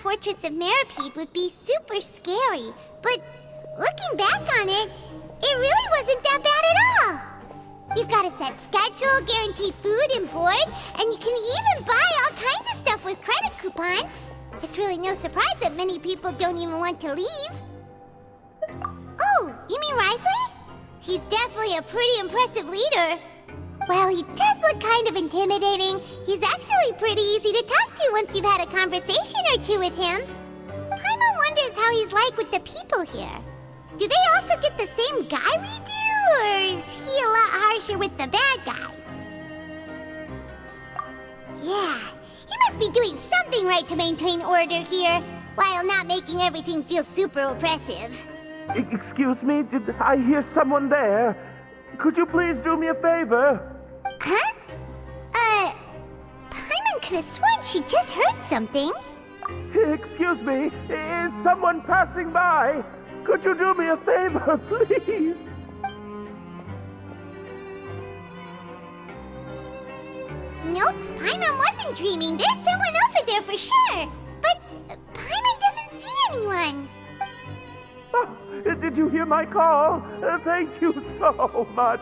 Fortress of Meripede would be super scary, but looking back on it, it really wasn't that bad at all. You've got a set schedule, guaranteed food and board, and you can even buy all kinds of stuff with credit coupons. It's really no surprise that many people don't even want to leave. Oh, you mean Wriothesley? He's definitely a pretty impressive leader. Well, he does look kind of intimidating. He's actually pretty easy to talk to once you've had a conversation or two with him. Paimon wonders how he's like with the people here. Do they also get the same guy we do, or is he a lot harsher with the bad guys? Yeah, he must be doing something right to maintain order here, while not making everything feel super oppressive. Excuse me, did I hear someone there? Could you please do me a favor? Huh? Paimon could have sworn she just heard something. Excuse me, is someone passing by? Could you do me a favor, please? Nope, Paimon wasn't dreaming. There's someone over there for sure. But Paimon doesn't see anyone. Oh, did you hear my call? Thank you so much.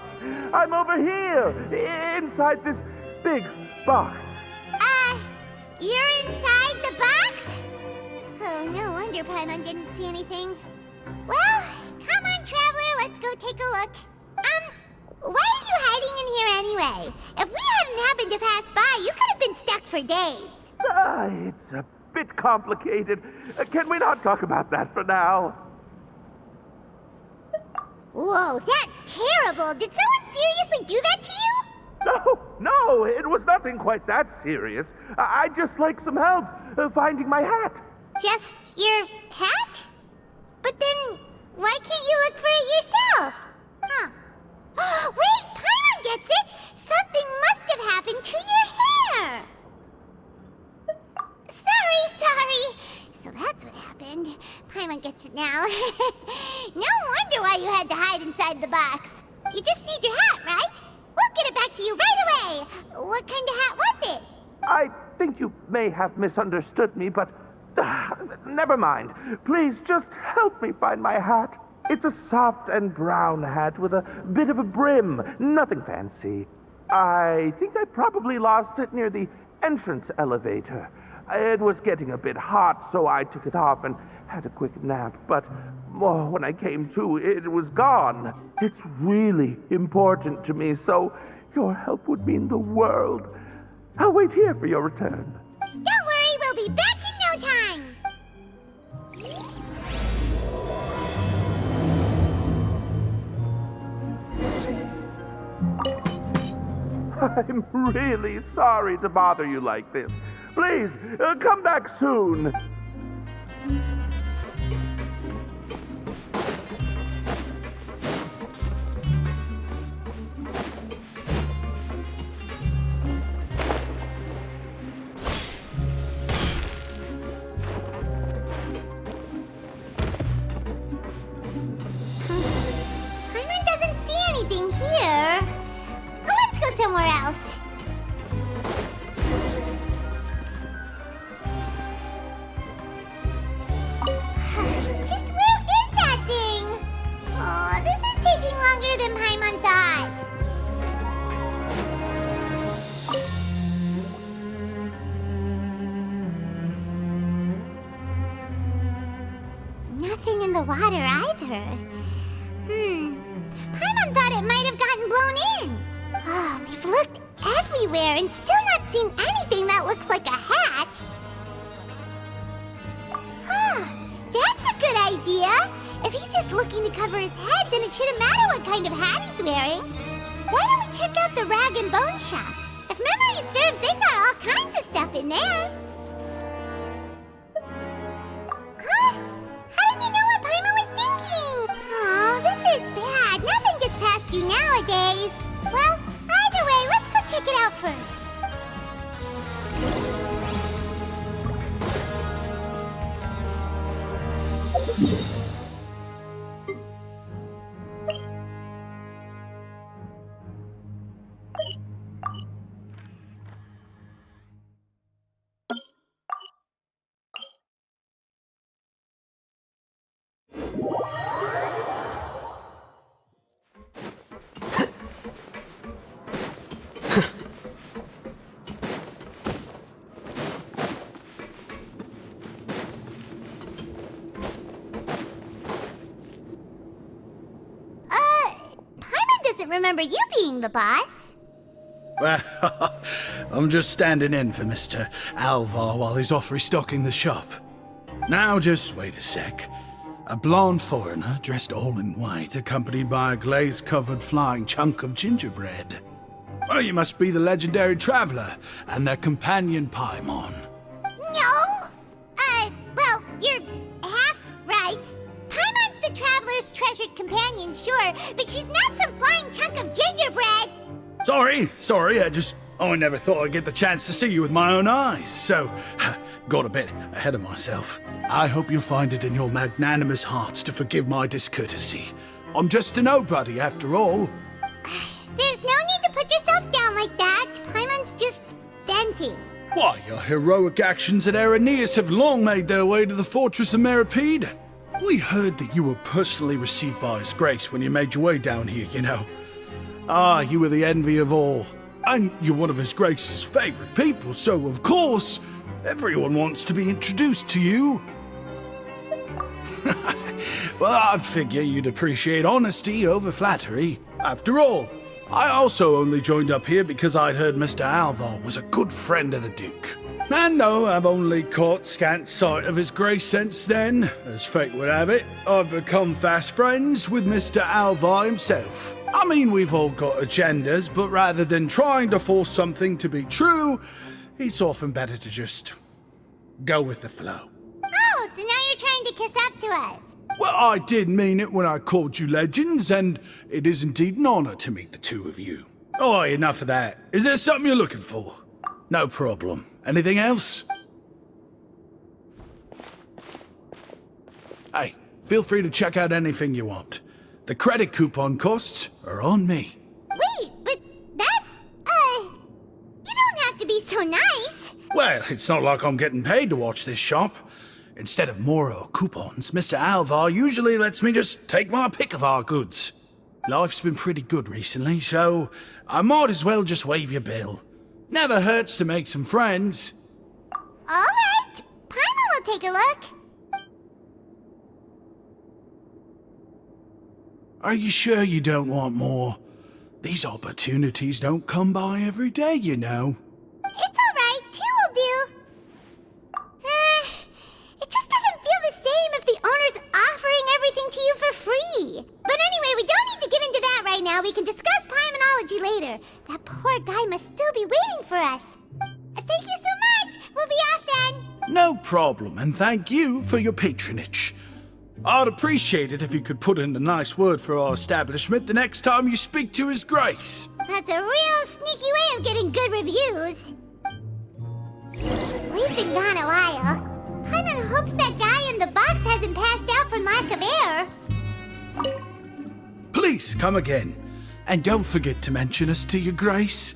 I'm over here, inside this big box. You're inside the box? Oh, no wonder Paimon didn't see anything. Well, come on, Traveler, let's go take a look. Why are you hiding in here anyway? If we hadn't happened to pass by, you could have been stuck for days. It's a bit complicated. Can we not talk about that for now? Whoa, that's terrible. Did someone seriously do that to you? No, it was nothing quite that serious. I'd just like some help finding my hat. Just your hat? But then, why can't you look for it yourself? Huh. Wait, Paimon gets it! Something must have happened to your hair! Sorry. So that's what happened. Paimon gets it now. No wonder why you had to hide inside the box. You just need your hat, right? We'll get it back to you right away. What kind of hat was it? I think you may have misunderstood me, but never mind. Please just help me find my hat. It's a soft and brown hat with a bit of a brim. Nothing fancy. I think I probably lost it near the entrance elevator. It was getting a bit hot, so I took it off and had a quick nap. But when I came to, it was gone. It's really important to me, so your help would mean the world. I'll wait here for your return. Don't worry, we'll be back in no time. I'm really sorry to bother you like this. Please, come back soon. Paimon doesn't see anything here. Let's go somewhere else. Just where is that thing? Oh, this is taking longer than Paimon thought. Nothing in the water either. Paimon thought it might have gotten blown in. Oh, we've looked everywhere and still not seen anything that looks like a hat. That's a good idea. If he's just looking to cover his head, then it shouldn't matter what kind of hat he's wearing. Why don't we check out the rag and bone shop? If memory serves, they got all kinds of stuff in there. Huh? How did you know what Paimon was thinking? Oh, this is bad. Nothing gets past you nowadays. Well, either way, let's go check it out first. Remember you being the boss. Well, I'm just standing in for Mr. Alvar while he's off restocking the shop. Now just wait a sec. A blonde foreigner, dressed all in white, accompanied by a glaze-covered flying chunk of gingerbread. Well, you must be the legendary traveler and their companion Paimon. No! Well, you're half right. Paimon's the traveler's treasured companion, sure, but she's not some flying chunk of gingerbread! Sorry, I never thought I'd get the chance to see you with my own eyes, so got a bit ahead of myself. I hope you find it in your magnanimous hearts to forgive my discourtesy. I'm just a nobody, after all. There's no need to put yourself down like that. Paimon's just venting. Why, your heroic actions at Araneus have long made their way to the fortress of Meripede. We heard that you were personally received by His Grace when you made your way down here, you know. Ah, you were the envy of all. And you're one of His Grace's favorite people, so of course, everyone wants to be introduced to you. Well, I'd figure you'd appreciate honesty over flattery. After all, I also only joined up here because I'd heard Mr. Alvar was a good friend of the Duke. And though I've only caught scant sight of His Grace since then, as fate would have it, I've become fast friends with Mr. Alvar himself. I mean, we've all got agendas, but rather than trying to force something to be true, it's often better to just go with the flow. Oh, so now you're trying to kiss up to us. Well, I did mean it when I called you legends, and it is indeed an honor to meet the two of you. Oh, enough of that. Is there something you're looking for? No problem. Anything else? Hey, feel free to check out anything you want. The credit coupon costs are on me. Wait, but that's, you don't have to be so nice. Well, it's not like I'm getting paid to watch this shop. Instead of more or coupons, Mr. Alvar usually lets me just take my pick of our goods. Life's been pretty good recently, so I might as well just waive your bill. Never hurts to make some friends. All right, Paimon will take a look. Are you sure you don't want more? These opportunities don't come by every day, you know. It's all right, two will do. It just doesn't feel the same if the owner's offering everything to you for free. But anyway, we don't need to get into that right now. We can discuss Paimonology later. That poor guy must still be waiting for us. Thank you so much. We'll be off then. No problem, and thank you for your patronage. I'd appreciate it if you could put in a nice word for our establishment the next time you speak to His Grace. That's a real sneaky way of getting good reviews. We've been gone a while. Paimon hopes that guy in the box hasn't passed out from lack of air. Please come again, and don't forget to mention us to your Grace.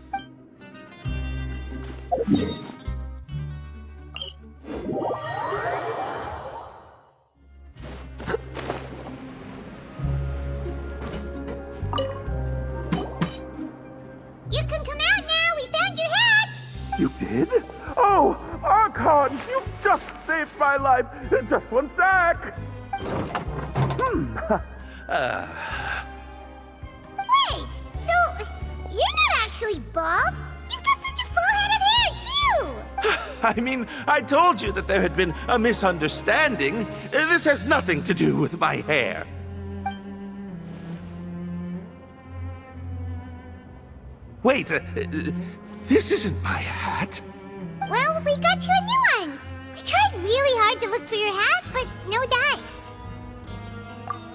You can come out now. We found your hat. You did? Oh, Archon, you just saved my life. Just one sec. Wait, so you're not actually bald? You've got such a full head of hair, too! I mean, I told you that there had been a misunderstanding. This has nothing to do with my hair. Wait, this isn't my hat. Well, we got you a new one. We tried really hard to look for your hat, but no dice.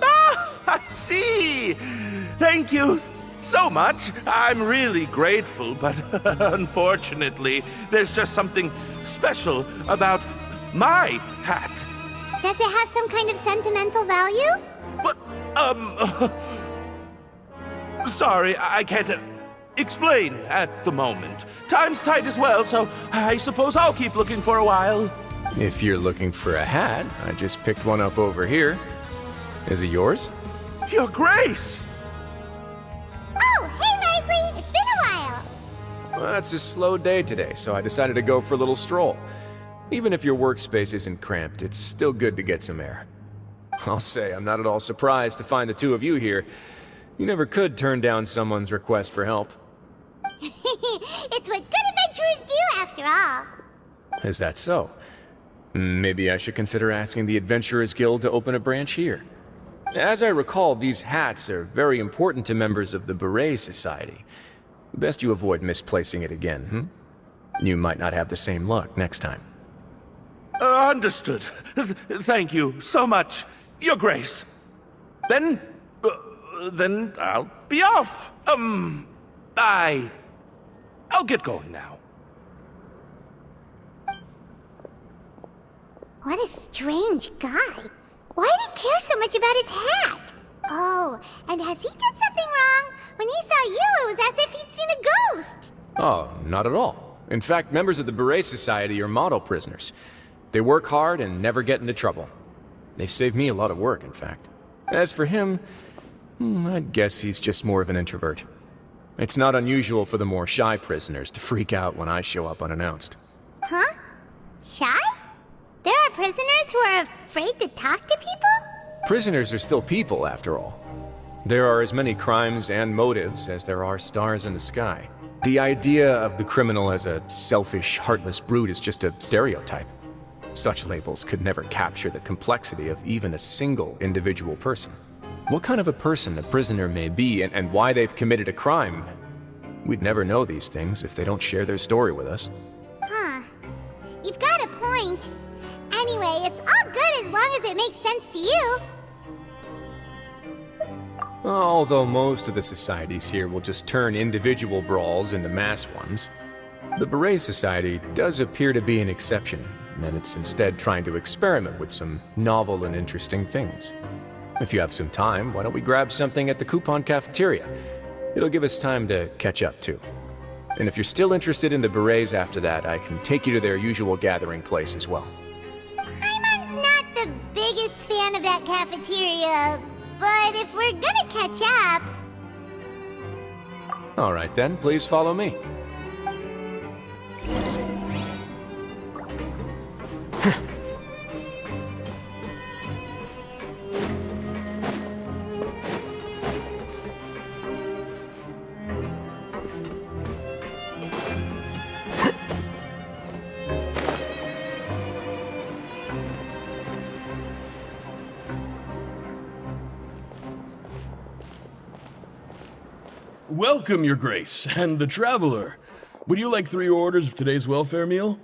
Ah, I see. Thank you so much. I'm really grateful, but unfortunately, there's just something special about my hat. Does it have some kind of sentimental value? But, sorry, I can't explain at the moment. Time's tight as well, so I suppose I'll keep looking for a while. If you're looking for a hat, I just picked one up over here. Is it yours? Your Grace! Oh, hey, Wriothesley! It's been a while! Well, it's a slow day today, so I decided to go for a little stroll. Even if your workspace isn't cramped, it's still good to get some air. I'll say, I'm not at all surprised to find the two of you here. You never could turn down someone's request for help. It's what good adventurers do, after all. Is that so? Maybe I should consider asking the Adventurers Guild to open a branch here. As I recall, these hats are very important to members of the Beret Society. Best you avoid misplacing it again, You might not have the same luck next time. Understood. Thank you so much, Your Grace. Then I'll be off. I'll get going now. What a strange guy. Why did he care so much about his hat? Oh, and has he done something wrong? When he saw you, it was as if he'd seen a ghost. Oh, not at all. In fact, members of the Beret Society are model prisoners. They work hard and never get into trouble. They've saved me a lot of work, in fact. As for him, I'd guess he's just more of an introvert. It's not unusual for the more shy prisoners to freak out when I show up unannounced. Huh? Shy? There are prisoners who are afraid to talk to people? Prisoners are still people, after all. There are as many crimes and motives as there are stars in the sky. The idea of the criminal as a selfish, heartless brute is just a stereotype. Such labels could never capture the complexity of even a single individual person. What kind of a person a prisoner may be and why they've committed a crime, we'd never know these things if they don't share their story with us. Huh. You've got a point. Anyway, it's all good as long as it makes sense to you. Although most of the societies here will just turn individual brawls into mass ones, the Beret Society does appear to be an exception, and it's instead trying to experiment with some novel and interesting things. If you have some time, why don't we grab something at the Coupon Cafeteria? It'll give us time to catch up, too. And if you're still interested in the Berets after that, I can take you to their usual gathering place as well. Paimon's not the biggest fan of that cafeteria, but if we're gonna catch up... All right then, please follow me. Welcome, Your Grace, and the Traveler. Would you like 3 orders of today's welfare meal?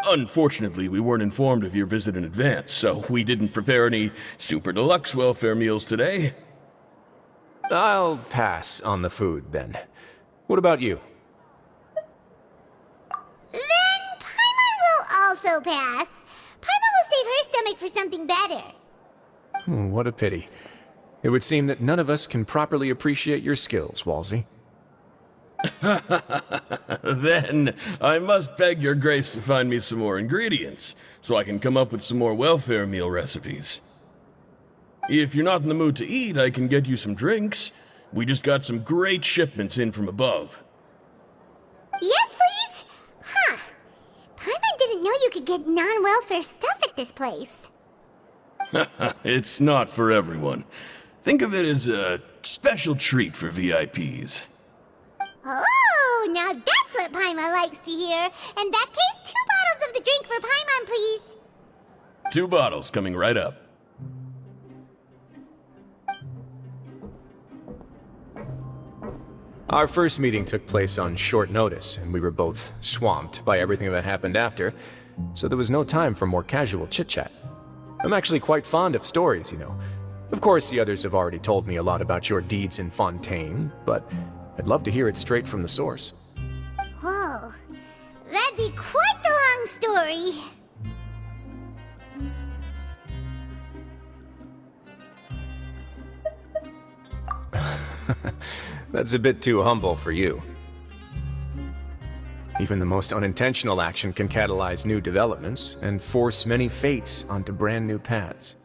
Unfortunately, we weren't informed of your visit in advance, so we didn't prepare any super deluxe welfare meals today. I'll pass on the food, then. What about you? Then Paimon will also pass. Paimon will save her stomach for something better. What a pity. It would seem that none of us can properly appreciate your skills, Walsey. Then I must beg Your Grace to find me some more ingredients, so I can come up with some more welfare meal recipes. If you're not in the mood to eat, I can get you some drinks. We just got some great shipments in from above. Yes, please? Huh. Paimon didn't know you could get non-welfare stuff at this place. It's not for everyone. Think of it as a special treat for VIPs. Oh, now that's what Paimon likes to hear. In that case, 2 bottles of the drink for Paimon, please. 2 bottles coming right up. Our first meeting took place on short notice, and we were both swamped by everything that happened after, so there was no time for more casual chit-chat. I'm actually quite fond of stories, you know. Of course, the others have already told me a lot about your deeds in Fontaine, but I'd love to hear it straight from the source. Whoa, that'd be quite the long story. That's a bit too humble for you. Even the most unintentional action can catalyze new developments and force many fates onto brand new paths.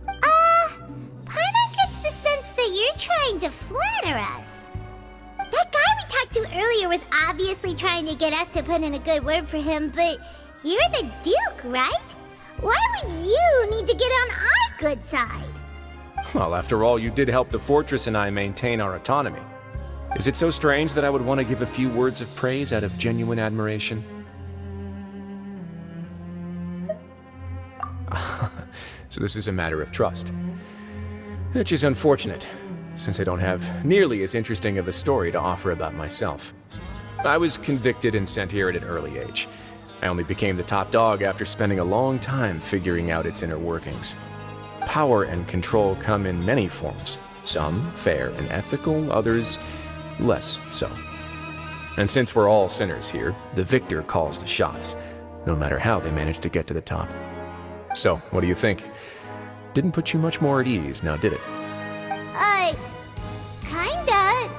Paimon gets the sense that you're trying to flatter us. That guy we talked to earlier was obviously trying to get us to put in a good word for him, but you're the Duke, right? Why would you need to get on our good side? Well, after all, you did help the fortress and I maintain our autonomy. Is it so strange that I would want to give a few words of praise out of genuine admiration? So this is a matter of trust. Which is unfortunate, since I don't have nearly as interesting of a story to offer about myself. I was convicted and sent here at an early age. I only became the top dog after spending a long time figuring out its inner workings. Power and control come in many forms, some fair and ethical, others less so. And since we're all sinners here, the victor calls the shots, no matter how they manage to get to the top. So, what do you think? Didn't put you much more at ease, now did it? Kinda.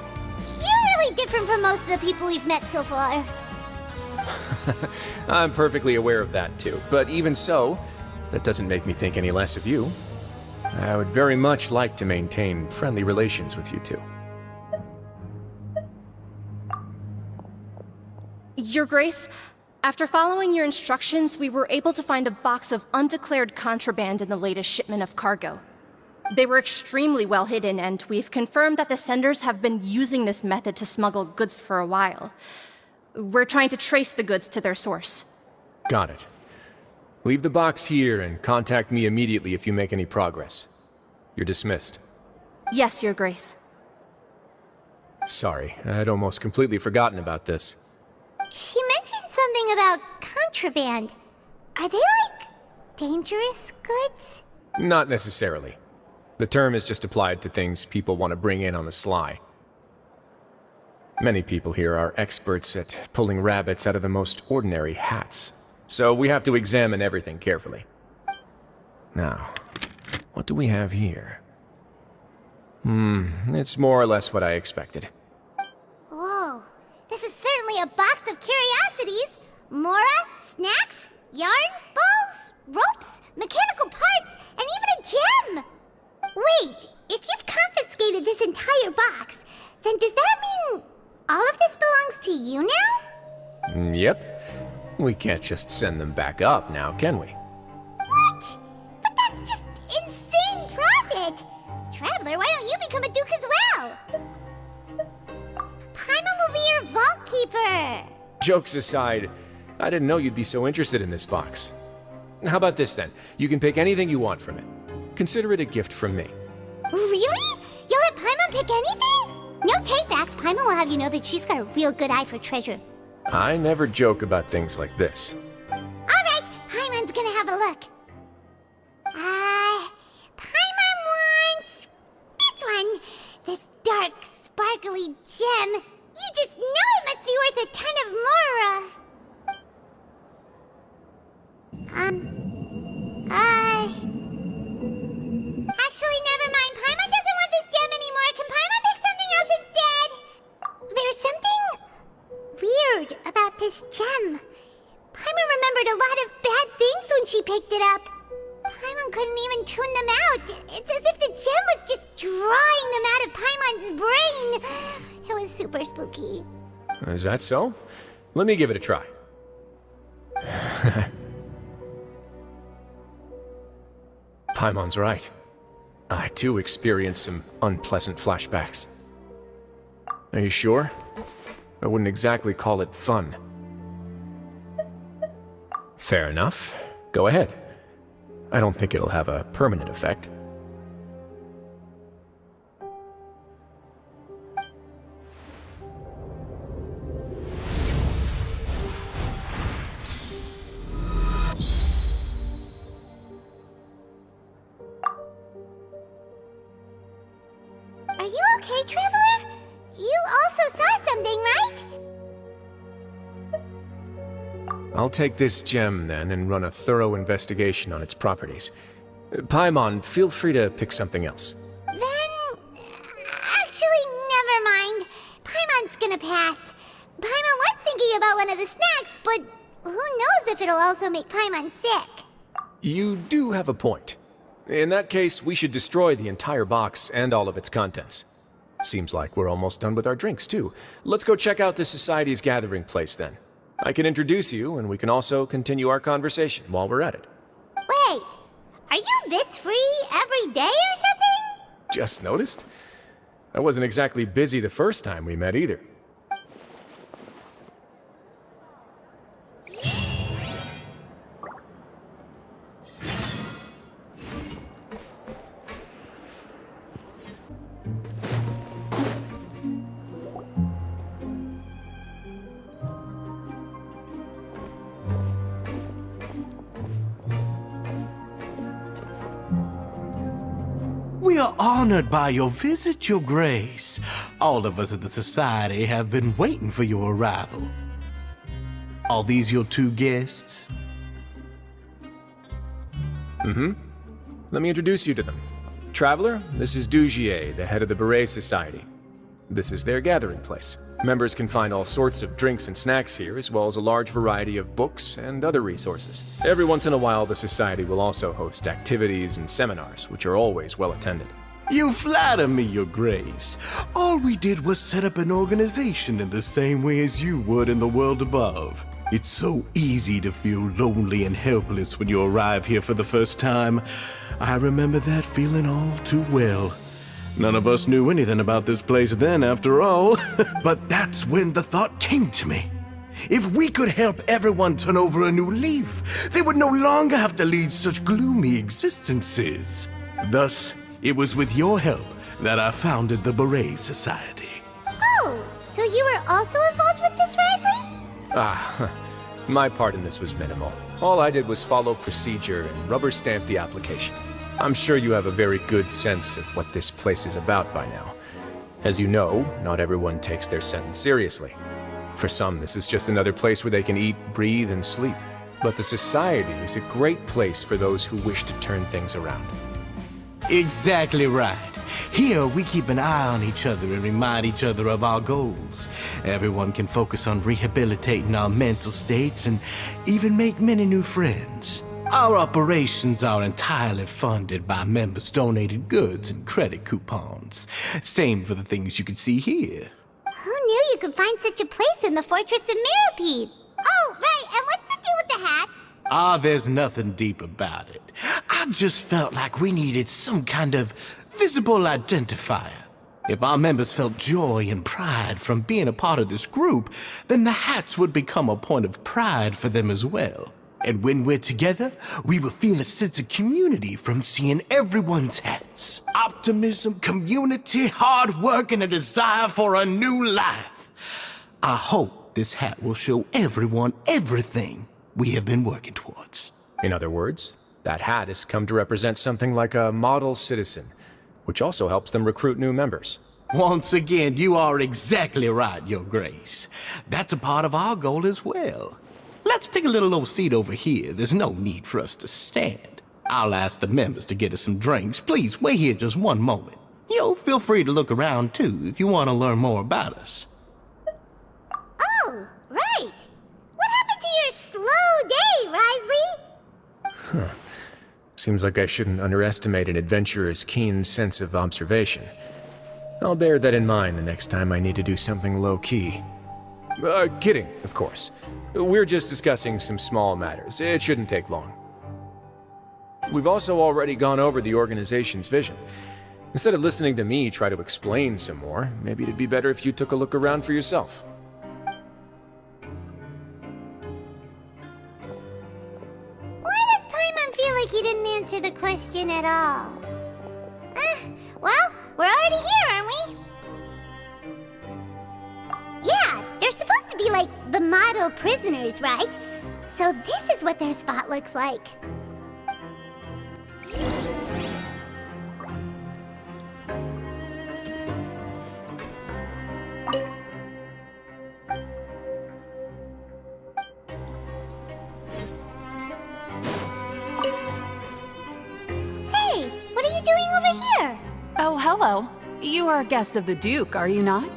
You're really different from most of the people we've met so far. I'm perfectly aware of that too, but even so, that doesn't make me think any less of you. I would very much like to maintain friendly relations with you two. Your Grace, after following your instructions, we were able to find a box of undeclared contraband in the latest shipment of cargo. They were extremely well hidden, and we've confirmed that the senders have been using this method to smuggle goods for a while. We're trying to trace the goods to their source. Got it. Leave the box here and contact me immediately if you make any progress. You're dismissed. Yes, Your Grace. Sorry, I'd almost completely forgotten about this. She mentioned something about contraband. Are they like dangerous goods? Not necessarily. The term is just applied to things people want to bring in on the sly. Many people here are experts at pulling rabbits out of the most ordinary hats, so we have to examine everything carefully. Now, what do we have here? It's more or less what I expected. Whoa, this is certainly a box of curiosities. Mora, snacks, yarn, balls, ropes, mechanical parts, and even a gem! Wait, if you've confiscated this entire box, then does that mean all of this belongs to you now? Yep. We can't just send them back up now, can we? What? But that's just insane profit! Traveler, why don't you become a duke as well? Paimon will be your vault keeper! Jokes aside, I didn't know you'd be so interested in this box. How about this then? You can pick anything you want from it. Consider it a gift from me. Really? You'll let Paimon pick anything? No takebacks. Paimon will have you know that she's got a real good eye for treasure. I never joke about things like this. Alright, Paimon's gonna have a look. Paimon wants this one. This dark, sparkly gem. You just know it must be worth a ton of Mora. Actually, never mind. Paimon doesn't want this gem anymore. Can Paimon pick something else instead? There's something weird about this gem. Paimon remembered a lot of bad things when she picked it up. Paimon couldn't even tune them out. It's as if the gem was just drawing them out of Paimon's brain. It was super spooky. Is that so? Let me give it a try. Paimon's right. I too experienced some unpleasant flashbacks. Are you sure? I wouldn't exactly call it fun. Fair enough. Go ahead. I don't think it'll have a permanent effect. Are you okay, Traveler? You also saw something, right? I'll take this gem then and run a thorough investigation on its properties. Paimon, feel free to pick something else. Then... actually, never mind. Paimon's gonna pass. Paimon was thinking about one of the snacks, but who knows if it'll also make Paimon sick. You do have a point. In that case, we should destroy the entire box and all of its contents. Seems like we're almost done with our drinks, too. Let's go check out the Society's gathering place, then. I can introduce you, and we can also continue our conversation while we're at it. Wait, are you this free every day or something? Just noticed? I wasn't exactly busy the first time we met, either. We are honored by your visit, Your Grace. All of us at the Society have been waiting for your arrival. Are these your two guests? Let me introduce you to them. Traveler, this is Dugier, the head of the Beret Society. This is their gathering place. Members can find all sorts of drinks and snacks here, as well as a large variety of books and other resources. Every once in a while, the Society will also host activities and seminars, which are always well attended. You flatter me, Your Grace. All we did was set up an organization in the same way as you would in the world above. It's so easy to feel lonely and helpless when you arrive here for the first time. I remember that feeling all too well. None of us knew anything about this place then, after all. But that's when the thought came to me. If we could help everyone turn over a new leaf, they would no longer have to lead such gloomy existences. Thus, it was with your help that I founded the Beret Society. Oh, so you were also involved with this, Wriothesley? My part in this was minimal. All I did was follow procedure and rubber stamp the application. I'm sure you have a very good sense of what this place is about by now. As you know, not everyone takes their sentence seriously. For some, this is just another place where they can eat, breathe, and sleep. But the Society is a great place for those who wish to turn things around. Exactly right. Here, we keep an eye on each other and remind each other of our goals. Everyone can focus on rehabilitating our mental states and even make many new friends. Our operations are entirely funded by members' donated goods and credit coupons. Same for the things you can see here. Who knew you could find such a place in the Fortress of Mirapede? Oh, right, and what's the deal with the hats? There's nothing deep about it. I just felt like we needed some kind of visible identifier. If our members felt joy and pride from being a part of this group, then the hats would become a point of pride for them as well. And when we're together, we will feel a sense of community from seeing everyone's hats. Optimism, community, hard work, and a desire for a new life. I hope this hat will show everyone everything we have been working towards. In other words, that hat has come to represent something like a model citizen, which also helps them recruit new members. Once again, you are exactly right, Your Grace. That's a part of our goal as well. Let's take a little old seat over here. There's no need for us to stand. I'll ask the members to get us some drinks. Please wait here just one moment. Feel free to look around too if you want to learn more about us. Oh, right. What happened to your slow day, Wriothesley? Seems like I shouldn't underestimate an adventurer's keen sense of observation. I'll bear that in mind the next time I need to do something low-key. Kidding, of course. We're just discussing some small matters. It shouldn't take long. We've also already gone over the organization's vision. Instead of listening to me try to explain some more, maybe it'd be better if you took a look around for yourself. Why does Paimon feel like he didn't answer the question at all? Well, we're already here, aren't we? Yeah, they're supposed to be like the model prisoners, right? So this is what their spot looks like. Hey, what are you doing over here? Oh, hello. You are guests of the Duke, are you not?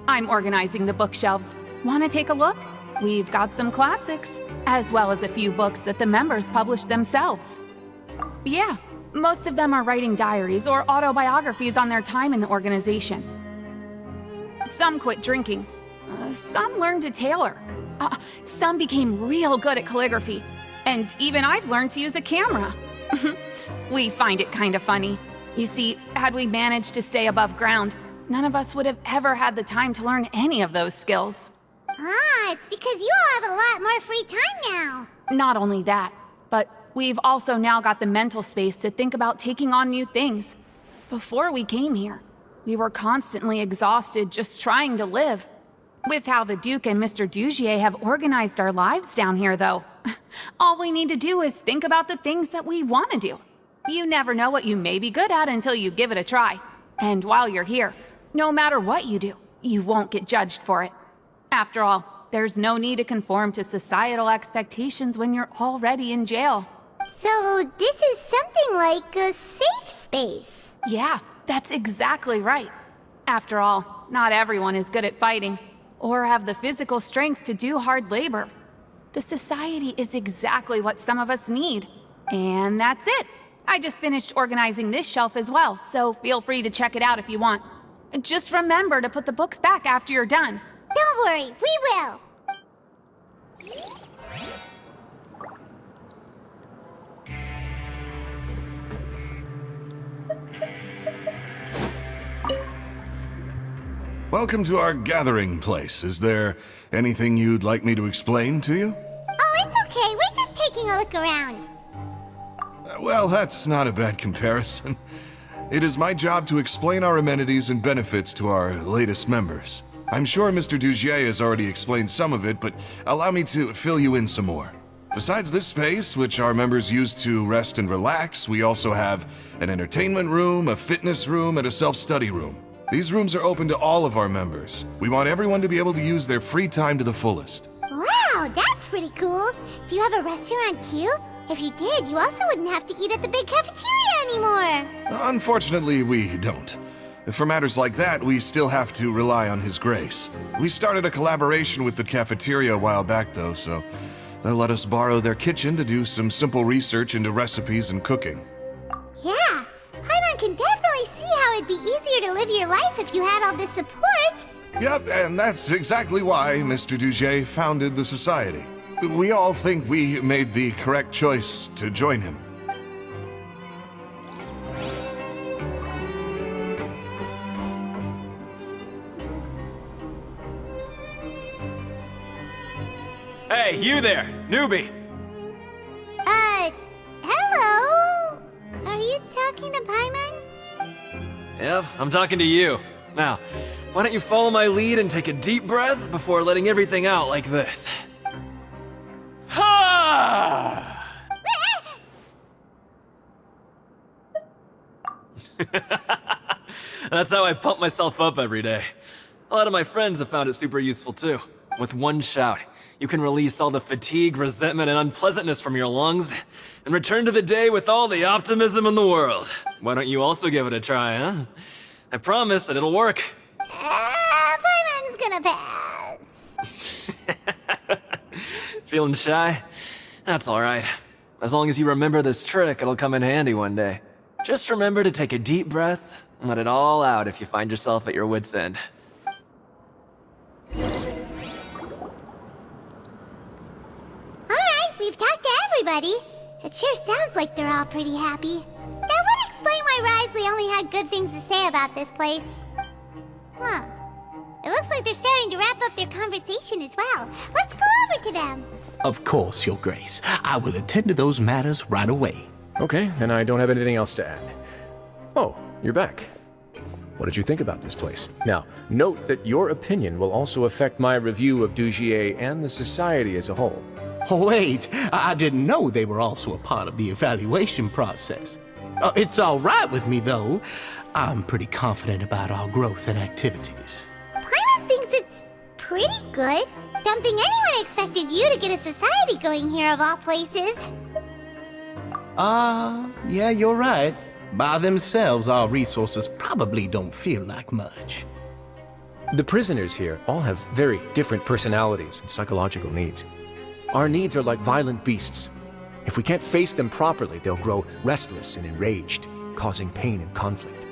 I'm organizing the bookshelves. Want to take a look? We've got some classics, as well as a few books that the members published themselves. Yeah, most of them are writing diaries or autobiographies on their time in the organization. Some quit drinking. Some learned to tailor. Some became real good at calligraphy. And even I've learned to use a camera. We find it kind of funny. You see, had we managed to stay above ground, none of us would have ever had the time to learn any of those skills. Ah, it's because you all have a lot more free time now. Not only that, but we've also now got the mental space to think about taking on new things. Before we came here, we were constantly exhausted just trying to live. With how the Duke and Mr. Dugier have organized our lives down here, though, all we need to do is think about the things that we want to do. You never know what you may be good at until you give it a try. And while you're here, no matter what you do, you won't get judged for it. After all, there's no need to conform to societal expectations when you're already in jail. So this is something like a safe space. Yeah, that's exactly right. After all, not everyone is good at fighting, or have the physical strength to do hard labor. The society is exactly what some of us need. And that's it. I just finished organizing this shelf as well, so feel free to check it out if you want. Just remember to put the books back after you're done. Don't worry, we will. Welcome to our gathering place. Is there anything you'd like me to explain to you? Oh, it's okay. We're just taking a look around. Well, that's not a bad comparison. It is my job to explain our amenities and benefits to our latest members. I'm sure Mr. Dugier has already explained some of it, but allow me to fill you in some more. Besides this space, which our members use to rest and relax, we also have an entertainment room, a fitness room, and a self-study room. These rooms are open to all of our members. We want everyone to be able to use their free time to the fullest. Wow, that's pretty cool. Do you have a restaurant too? If you did, you also wouldn't have to eat at the big cafeteria anymore. Unfortunately, we don't. For matters like that, we still have to rely on His grace. We started a collaboration with the cafeteria a while back, though, so they'll let us borrow their kitchen to do some simple research into recipes and cooking. Yeah, Paimon can definitely see how it'd be easier to live your life if you had all this support. Yep, and that's exactly why Mr. Dugier founded the Society. We all think we made the correct choice to join him. Hey, you there, newbie! Hello? Are you talking to Paimon? Yep, I'm talking to you. Now, why don't you follow my lead and take a deep breath before letting everything out like this? Ha! That's how I pump myself up every day. A lot of my friends have found it super useful too. With one shout, you can release all the fatigue, resentment, and unpleasantness from your lungs and return to the day with all the optimism in the world. Why don't you also give it a try, huh? I promise that it'll work. Paimon's gonna pass. Feeling shy? That's alright. As long as you remember this trick, it'll come in handy one day. Just remember to take a deep breath and let it all out if you find yourself at your wit's end. Alright, we've talked to everybody. It sure sounds like they're all pretty happy. That would explain why Wriothesley only had good things to say about this place. Huh. It looks like they're starting to wrap up their conversation as well. Let's go over to them. Of course, Your Grace. I will attend to those matters right away. Okay, then I don't have anything else to add. Oh, you're back. What did you think about this place? Now, note that your opinion will also affect my review of Dugier and the Society as a whole. Wait, I didn't know they were also a part of the evaluation process. It's all right with me, though. I'm pretty confident about our growth and activities. Paimon thinks it's pretty good. Don't think anyone expected you to get a society going here of all places. Yeah, you're right. By themselves, our resources probably don't feel like much. The prisoners here all have very different personalities and psychological needs. Our needs are like violent beasts. If we can't face them properly, they'll grow restless and enraged, causing pain and conflict.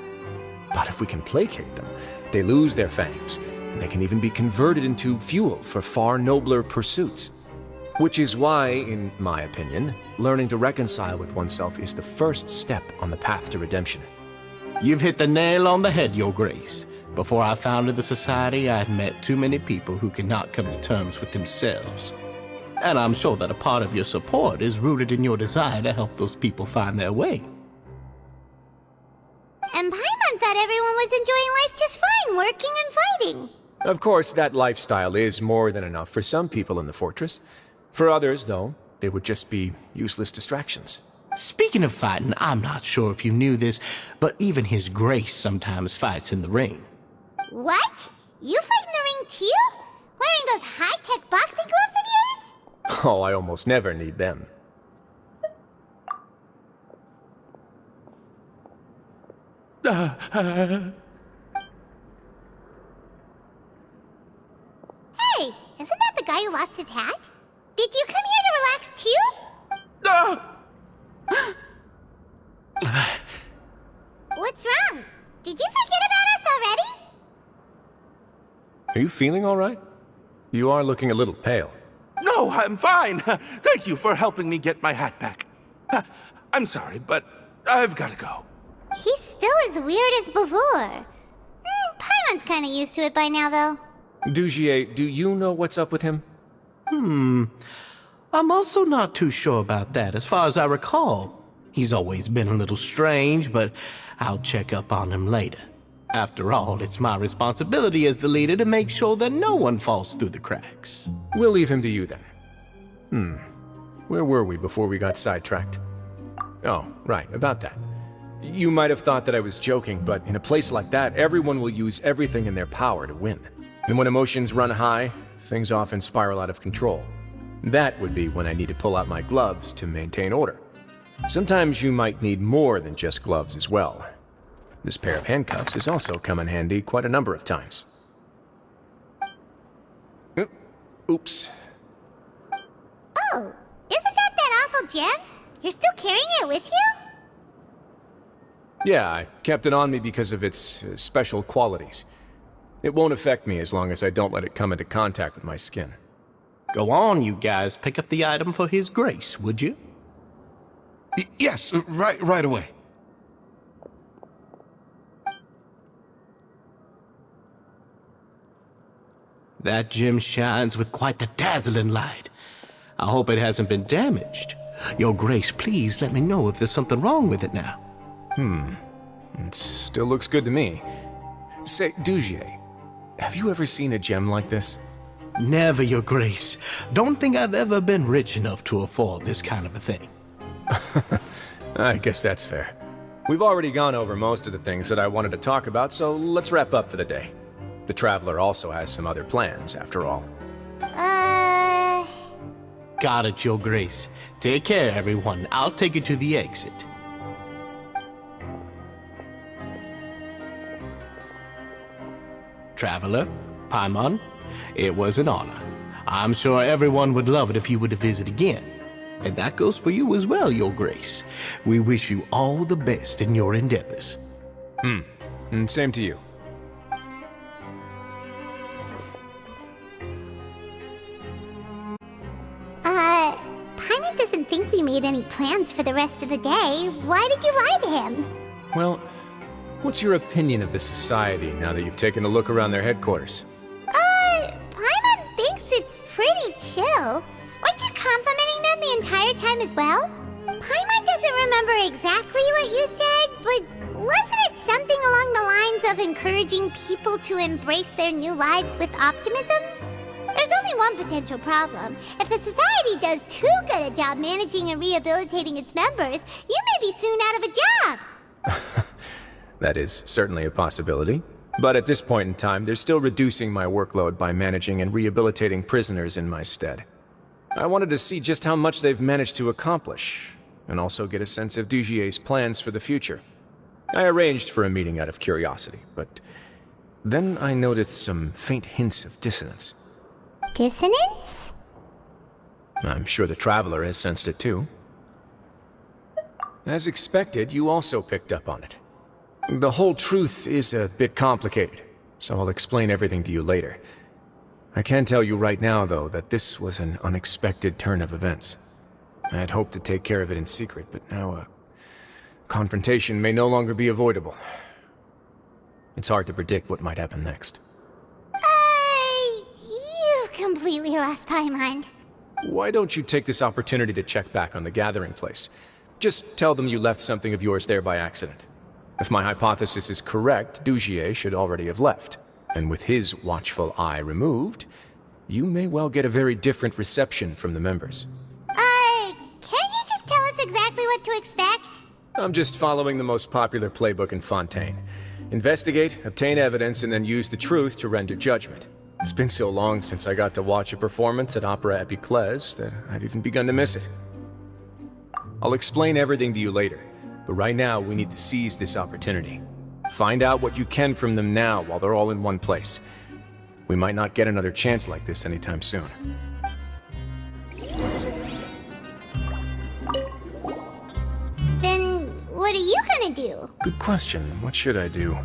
But if we can placate them, they lose their fangs, and they can even be converted into fuel for far nobler pursuits. Which is why, in my opinion, learning to reconcile with oneself is the first step on the path to redemption. You've hit the nail on the head, Your Grace. Before I founded the Society, I had met too many people who could not come to terms with themselves. And I'm sure that a part of your support is rooted in your desire to help those people find their way. And Paimon thought everyone was enjoying life just fine, working and fighting. Of course, that lifestyle is more than enough for some people in the fortress. For others, though, they would just be useless distractions. Speaking of fighting, I'm not sure if you knew this, but even His Grace sometimes fights in the ring. What? You fight in the ring too? Wearing those high-tech boxing gloves of yours? Oh, I almost never need them. Hey, isn't that the guy who lost his hat? Did you come here to relax too? What's wrong? Did you forget about us already? Are you feeling all right? You are looking a little pale. No, I'm fine. Thank you for helping me get my hat back. I'm sorry, but I've got to go. He's still as weird as before. Paimon's kind of used to it by now, though. Dugier, do you know what's up with him? I'm also not too sure about that. As far as I recall, he's always been a little strange, but I'll check up on him later. After all, it's my responsibility as the leader to make sure that no one falls through the cracks. We'll leave him to you then. Where were we before we got sidetracked? Oh, right, about that. You might have thought that I was joking, but in a place like that, everyone will use everything in their power to win. And when emotions run high, things often spiral out of control. That would be when I need to pull out my gloves to maintain order. Sometimes you might need more than just gloves as well. This pair of handcuffs has also come in handy quite a number of times. Oops. Oh, isn't that awful gem? You're still carrying it with you? Yeah, I kept it on me because of its special qualities. It won't affect me as long as I don't let it come into contact with my skin. Go on, you guys. Pick up the item for His Grace, would you? Yes, right away. That gem shines with quite the dazzling light. I hope it hasn't been damaged. Your Grace, please let me know if there's something wrong with it now. It still looks good to me. Say, Dugier, have you ever seen a gem like this? Never, Your Grace. Don't think I've ever been rich enough to afford this kind of a thing. I guess that's fair. We've already gone over most of the things that I wanted to talk about, so let's wrap up for the day. The Traveler also has some other plans, after all. Got it, Your Grace. Take care, everyone. I'll take you to the exit. Traveler, Paimon, it was an honor. I'm sure everyone would love it if you were to visit again. And that goes for you as well, Your Grace. We wish you all the best in your endeavors. And same to you. Paimon doesn't think we made any plans for the rest of the day. Why did you lie to him? Well, what's your opinion of the Society now that you've taken a look around their headquarters? Paimon thinks it's pretty chill. Weren't you complimenting them the entire time as well? Paimon doesn't remember exactly what you said, but wasn't it something along the lines of encouraging people to embrace their new lives with optimism? There's only one potential problem. If the Society does too good a job managing and rehabilitating its members, you may be soon out of a job. That is certainly a possibility. But at this point in time, they're still reducing my workload by managing and rehabilitating prisoners in my stead. I wanted to see just how much they've managed to accomplish, and also get a sense of Dugier's plans for the future. I arranged for a meeting out of curiosity, but then I noticed some faint hints of dissonance. Dissonance? I'm sure the Traveler has sensed it too. As expected, you also picked up on it. The whole truth is a bit complicated, so I'll explain everything to you later. I can tell you right now, though, that this was an unexpected turn of events. I had hoped to take care of it in secret, but now a confrontation may no longer be avoidable. It's hard to predict what might happen next. You completely lost my mind. Why don't you take this opportunity to check back on the gathering place? Just tell them you left something of yours there by accident. If my hypothesis is correct, Dugier should already have left. And with his watchful eye removed, you may well get a very different reception from the members. Can't you just tell us exactly what to expect? I'm just following the most popular playbook in Fontaine. Investigate, obtain evidence, and then use the truth to render judgment. It's been so long since I got to watch a performance at Opera Epiclese that I've even begun to miss it. I'll explain everything to you later, but right now we need to seize this opportunity. Find out what you can from them now while they're all in one place. We might not get another chance like this anytime soon. Then what are you gonna do? Good question. What should I do?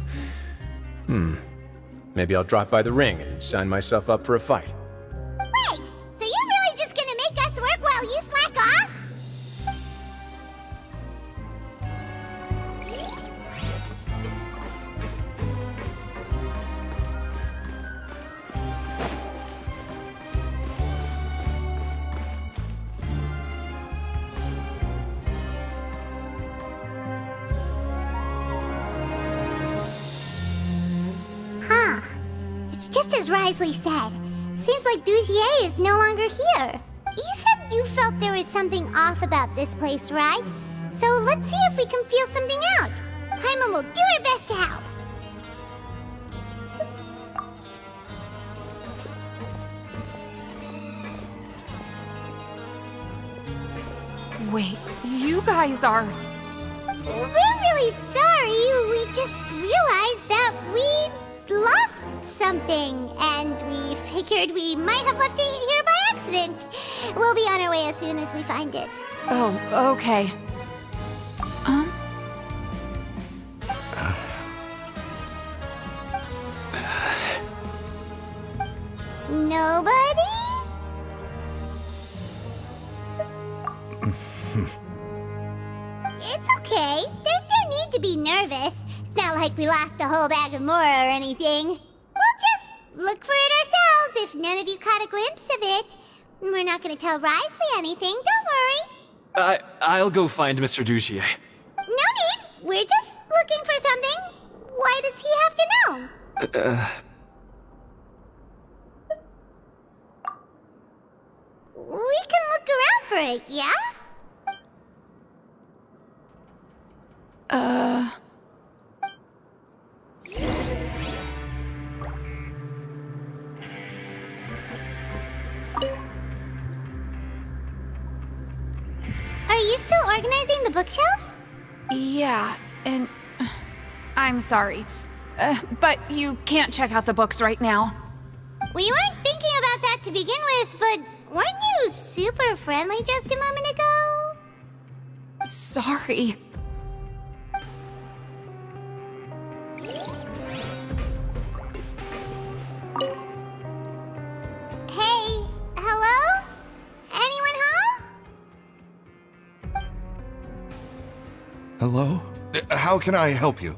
Maybe I'll drop by the ring and sign myself up for a fight. Wait, so you're really just gonna make us work while you slack off? It's just as Wriothesley said. Seems like Dugier is no longer here. You said you felt there was something off about this place, right? So let's see if we can feel something out. Paimon will do her best to help. Wait, you guys are... We're really sorry. We just realized that we lost something, and we figured we might have left it here by accident. We'll be on our way as soon as we find it. Oh, okay. Nobody? It's okay. There's no need to be nervous. It's not like we lost a whole bag of Mora or anything. We'll just look for it ourselves if none of you caught a glimpse of it. We're not going to tell Wriothesley anything, don't worry. I'll go find Mr. Dugier. No need. We're just looking for something. Why does he have to know? We can look around for it, yeah? Are you still organizing the bookshelves? Yeah, and... I'm sorry. But you can't check out the books right now. We weren't thinking about that to begin with, but weren't you super friendly just a moment ago? Sorry. Hey, hello? Anyone home? Hello? How can I help you?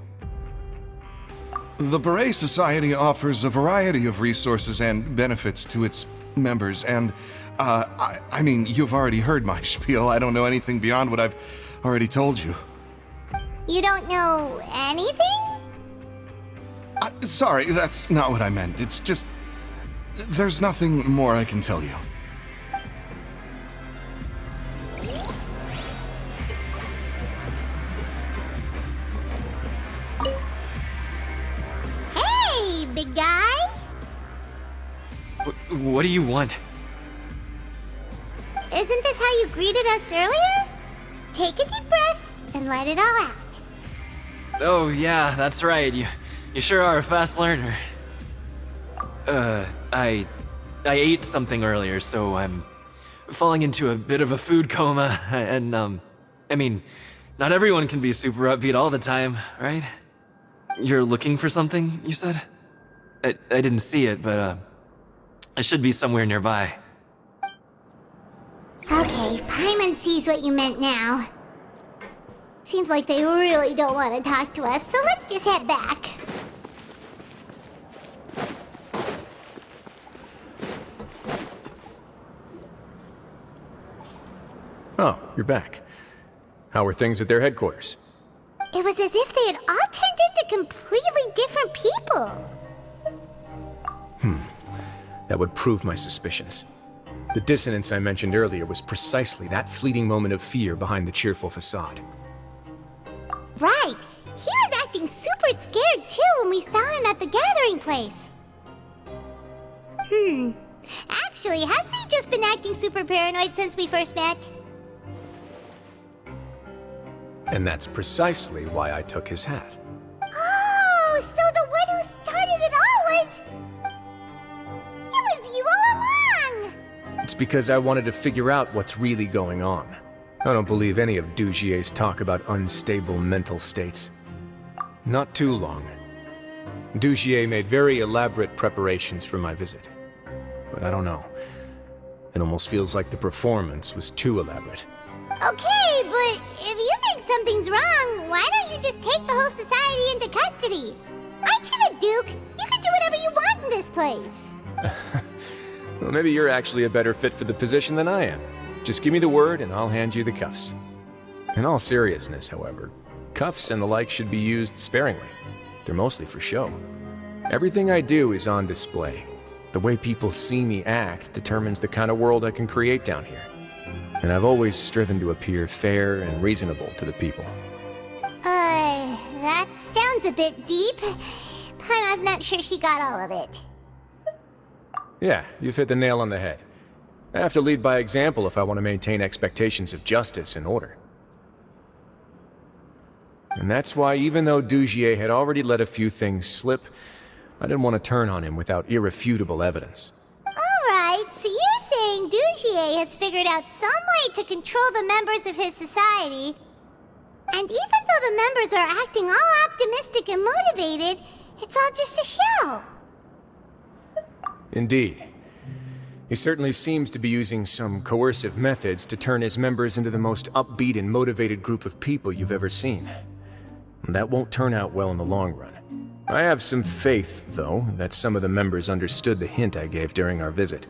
The Beret Society offers a variety of resources and benefits to its members, and, I mean, you've already heard my spiel. I don't know anything beyond what I've already told you. You don't know anything? Sorry, that's not what I meant. It's just... there's nothing more I can tell you. Hey, big guy. What do you want? Isn't this how you greeted us earlier? Take a deep breath and let it all out. Oh yeah, that's right. You sure are a fast learner. I ate something earlier, so I'm falling into a bit of a food coma, and I mean, not everyone can be super upbeat all the time, right? You're looking for something, you said? I didn't see it, but it should be somewhere nearby. Okay, Paimon sees what you meant now. Seems like they really don't want to talk to us, so let's just head back. Oh, you're back. How are things at their headquarters? It was as if they had all turned into completely different people. That would prove my suspicions. The dissonance I mentioned earlier was precisely that fleeting moment of fear behind the cheerful facade. Right. He was acting super scared too when we saw him at the gathering place. Actually, hasn't he just been acting super paranoid since we first met? And that's precisely why I took his hat. Oh, so the one who started it all was... It was you all along! It's because I wanted to figure out what's really going on. I don't believe any of Dugier's talk about unstable mental states. Not too long. Dugier made very elaborate preparations for my visit. But I don't know. It almost feels like the performance was too elaborate. Okay, but if you think something's wrong, why don't you just take the whole society into custody? Aren't you the Duke? You can do whatever you want in this place. Well, maybe you're actually a better fit for the position than I am. Just give me the word and I'll hand you the cuffs. In all seriousness, however, cuffs and the like should be used sparingly. They're mostly for show. Everything I do is on display. The way people see me act determines the kind of world I can create down here. And I've always striven to appear fair and reasonable to the people. That sounds a bit deep. Paimon's not sure she got all of it. Yeah, you've hit the nail on the head. I have to lead by example if I want to maintain expectations of justice and order. And that's why even though Dugier had already let a few things slip, I didn't want to turn on him without irrefutable evidence. Alright, so you're saying Dugier has figured out some way to control the members of his society. And even though the members are acting all optimistic and motivated, it's all just a show. Indeed. He certainly seems to be using some coercive methods to turn his members into the most upbeat and motivated group of people you've ever seen. And that won't turn out well in the long run. I have some faith, though, that some of the members understood the hint I gave during our visit.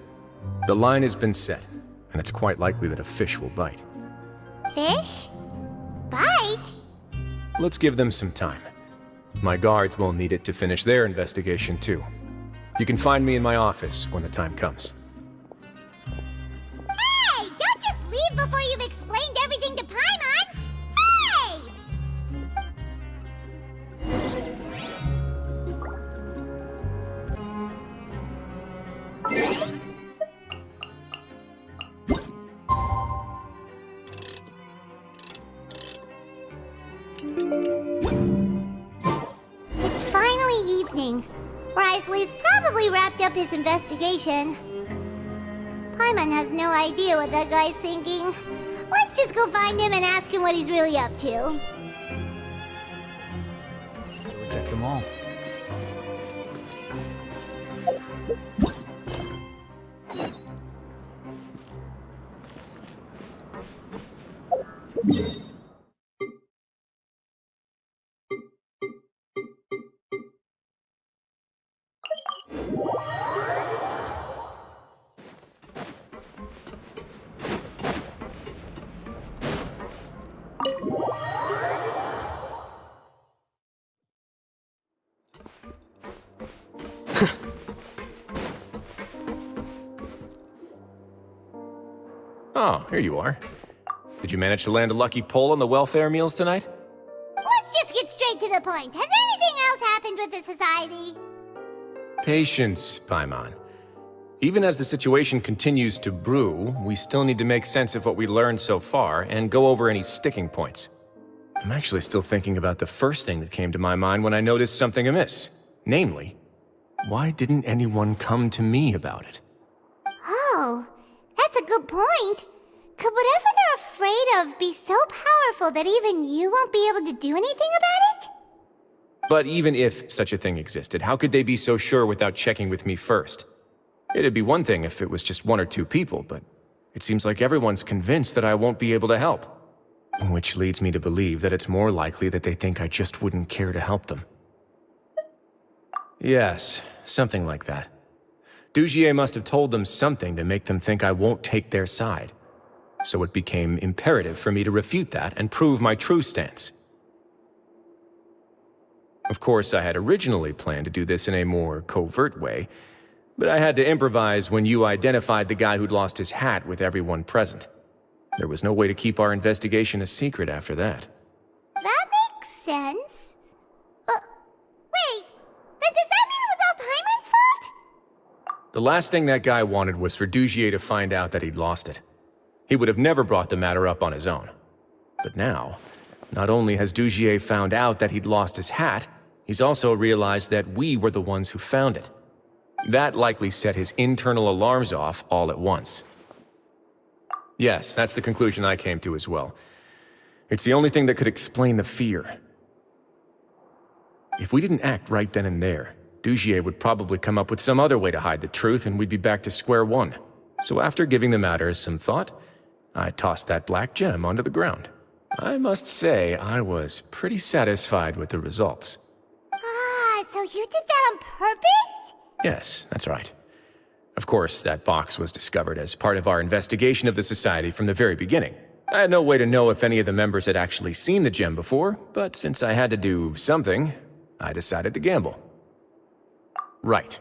The line has been set, and it's quite likely that a fish will bite. Fish? Bite? Let's give them some time. My guards will need it to finish their investigation, too. You can find me in my office when the time comes. Hey! Don't just leave before you've explained everything to Paimon! Hey! It's finally evening. Wriothesley's probably wrapped up his investigation. Paimon has no idea what that guy's thinking. Let's just go find him and ask him what he's really up to. Check them all. Oh, here you are. Did you manage to land a lucky pull on the welfare meals tonight? Let's just get straight to the point. Has anything else happened with the society? Patience, Paimon. Even as the situation continues to brew, we still need to make sense of what we learned so far and go over any sticking points. I'm actually still thinking about the first thing that came to my mind when I noticed something amiss. Namely, why didn't anyone come to me about it? Oh, that's a good point. Could whatever they're afraid of be so powerful that even you won't be able to do anything about it? But even if such a thing existed, how could they be so sure without checking with me first? It'd be one thing if it was just one or two people, but it seems like everyone's convinced that I won't be able to help. Which leads me to believe that it's more likely that they think I just wouldn't care to help them. Yes, something like that. Dugier must have told them something to make them think I won't take their side. So it became imperative for me to refute that and prove my true stance. Of course, I had originally planned to do this in a more covert way, but I had to improvise when you identified the guy who'd lost his hat with everyone present. There was no way to keep our investigation a secret after that. That makes sense. Wait, then does that mean it was all Paimon's fault? The last thing that guy wanted was for Dugier to find out that he'd lost it. He would have never brought the matter up on his own. But now, not only has Dugier found out that he'd lost his hat, he's also realized that we were the ones who found it. That likely set his internal alarms off all at once. Yes, that's the conclusion I came to as well. It's the only thing that could explain the fear. If we didn't act right then and there, Dugier would probably come up with some other way to hide the truth and we'd be back to square one. So after giving the matter some thought, I tossed that black gem onto the ground. I must say, I was pretty satisfied with the results. Ah, so you did that on purpose? Yes, that's right. Of course, that box was discovered as part of our investigation of the Society from the very beginning. I had no way to know if any of the members had actually seen the gem before, but since I had to do something, I decided to gamble. Right.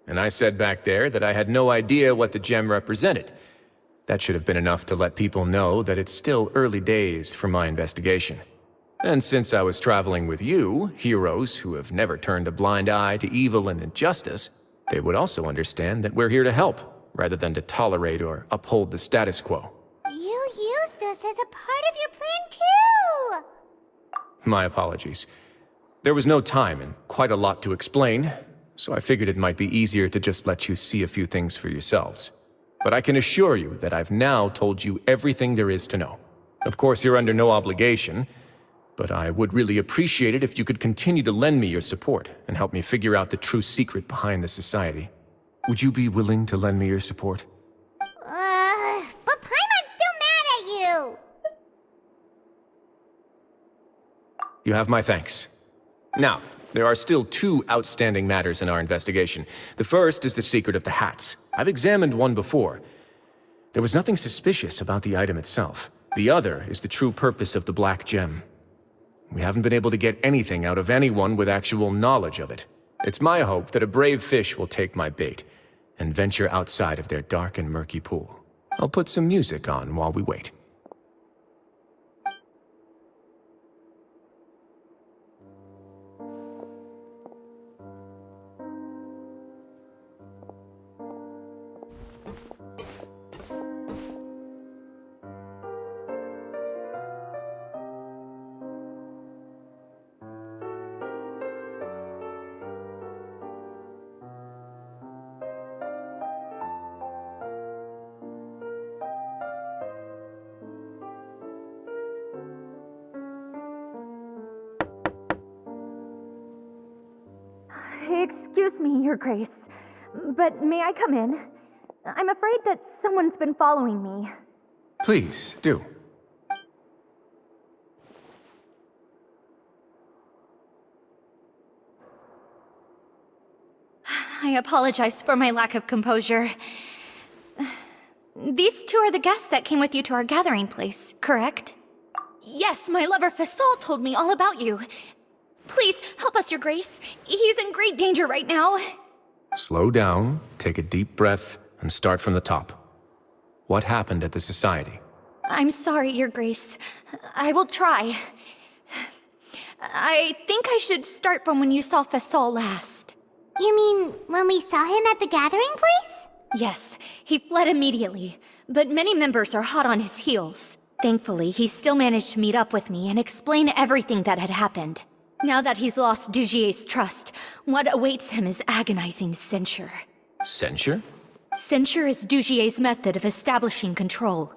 And I said back there that I had no idea what the gem represented. That should have been enough to let people know that it's still early days for my investigation. And since I was traveling with you, heroes who have never turned a blind eye to evil and injustice, they would also understand that we're here to help, rather than to tolerate or uphold the status quo. You used us as a part of your plan too! My apologies. There was no time and quite a lot to explain, so I figured it might be easier to just let you see a few things for yourselves. But I can assure you that I've now told you everything there is to know. Of course, you're under no obligation, but I would really appreciate it if you could continue to lend me your support and help me figure out the true secret behind the Society. Would you be willing to lend me your support? But Paimon's still mad at you! You have my thanks. Now, there are still two outstanding matters in our investigation. The first is the secret of the hats. I've examined one before. There was nothing suspicious about the item itself. The other is the true purpose of the black gem. We haven't been able to get anything out of anyone with actual knowledge of it. It's my hope that a brave fish will take my bait and venture outside of their dark and murky pool. I'll put some music on while we wait. Excuse me, Your Grace, but may I come in? I'm afraid that someone's been following me. Please, do. I apologize for my lack of composure. These two are the guests that came with you to our gathering place, correct? Yes, my lover Fasol told me all about you. Please, help us, Your Grace. He's in great danger right now. Slow down, take a deep breath, and start from the top. What happened at the Society? I'm sorry, Your Grace. I will try. I think I should start from when you saw Fasol last. You mean when we saw him at the gathering place? Yes, he fled immediately, but many members are hot on his heels. Thankfully, he still managed to meet up with me and explain everything that had happened. Now that he's lost Dugier's trust, what awaits him is agonizing censure. Censure? Censure is Dugier's method of establishing control,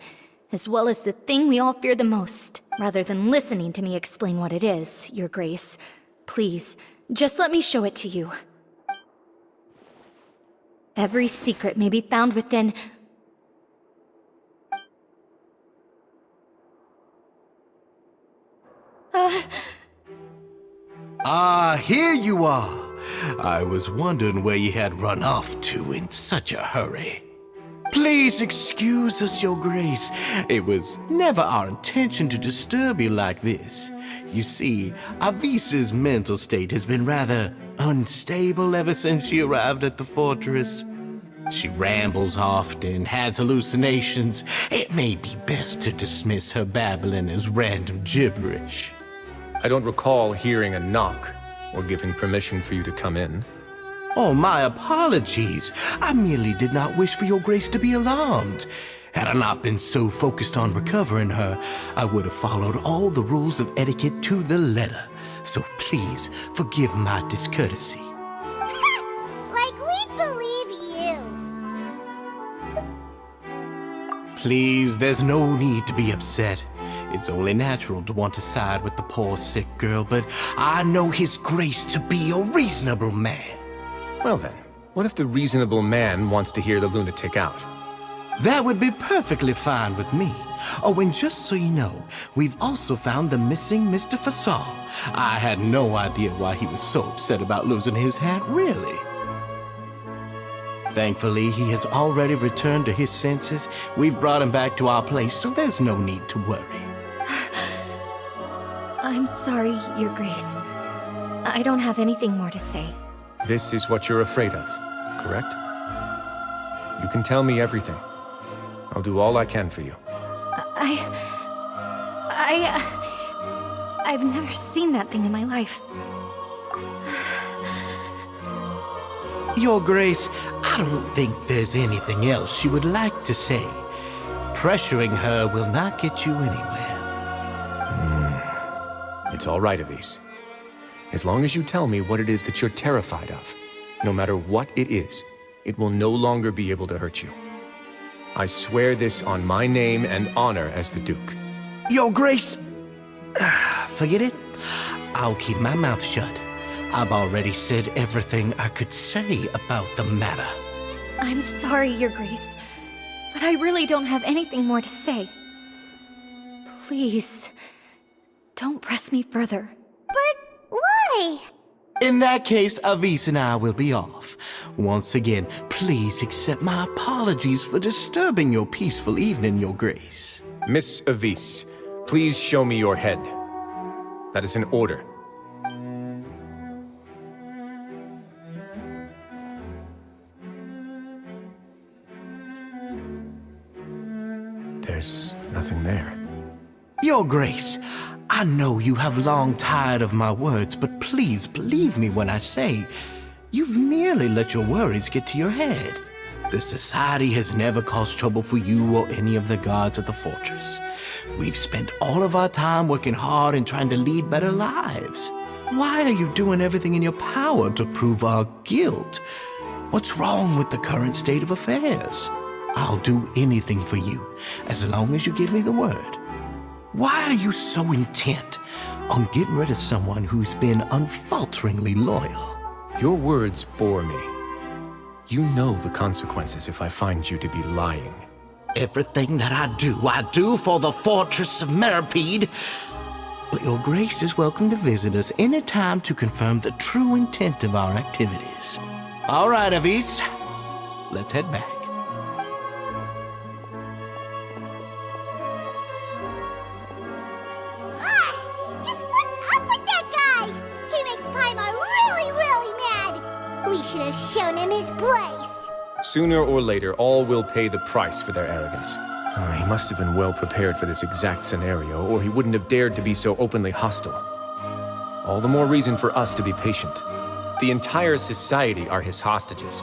as well as the thing we all fear the most. Rather than listening to me explain what it is, Your Grace, please, just let me show it to you. Every secret may be found within... Here you are. I was wondering where you had run off to in such a hurry. Please excuse us, Your Grace. It was never our intention to disturb you like this. You see, Avisa's mental state has been rather unstable ever since she arrived at the fortress. She rambles often, has hallucinations. It may be best to dismiss her babbling as random gibberish. I don't recall hearing a knock or giving permission for you to come in. Oh, my apologies. I merely did not wish for Your Grace to be alarmed. Had I not been so focused on recovering her, I would have followed all the rules of etiquette to the letter. So please, forgive my discourtesy. Like we believe you. Please, there's no need to be upset. It's only natural to want to side with the poor sick girl, but I know His Grace to be a reasonable man. Well then, what if the reasonable man wants to hear the lunatic out? That would be perfectly fine with me. Oh, and just so you know, we've also found the missing Mr. Fasal. I had no idea why he was so upset about losing his hat, really. Thankfully, he has already returned to his senses. We've brought him back to our place, so there's no need to worry. I'm sorry, Your Grace. I don't have anything more to say. This is what you're afraid of, correct? You can tell me everything. I'll do all I can for you. I've never seen that thing in my life. Your Grace, I don't think there's anything else she would like to say. Pressuring her will not get you anywhere. It's all right, Avis. As long as you tell me what it is that you're terrified of, no matter what it is, it will no longer be able to hurt you. I swear this on my name and honor as the Duke. Your Grace, forget it. I'll keep my mouth shut. I've already said everything I could say about the matter. I'm sorry, Your Grace, but I really don't have anything more to say. Please, don't press me further. But why? In that case, Avis and I will be off. Once again, please accept my apologies for disturbing your peaceful evening, Your Grace. Miss Avis, please show me your head. That is an order. There's nothing there. Your Grace, I know you have long tired of my words, but please believe me when I say you've merely let your worries get to your head. The Society has never caused trouble for you or any of the guards of the fortress. We've spent all of our time working hard and trying to lead better lives. Why are you doing everything in your power to prove our guilt? What's wrong with the current state of affairs? I'll do anything for you, as long as you give me the word. Why are you so intent on getting rid of someone who's been unfalteringly loyal? Your words bore me. You know the consequences if I find you to be lying. Everything that I do for the Fortress of Meripede. But Your Grace is welcome to visit us any time to confirm the true intent of our activities. All right, Avis, let's head back. Just what's up with that guy? He makes Paimon really, really mad. We should have shown him his place. Sooner or later, all will pay the price for their arrogance. He must have been well prepared for this exact scenario, or he wouldn't have dared to be so openly hostile. All the more reason for us to be patient. The entire society are his hostages.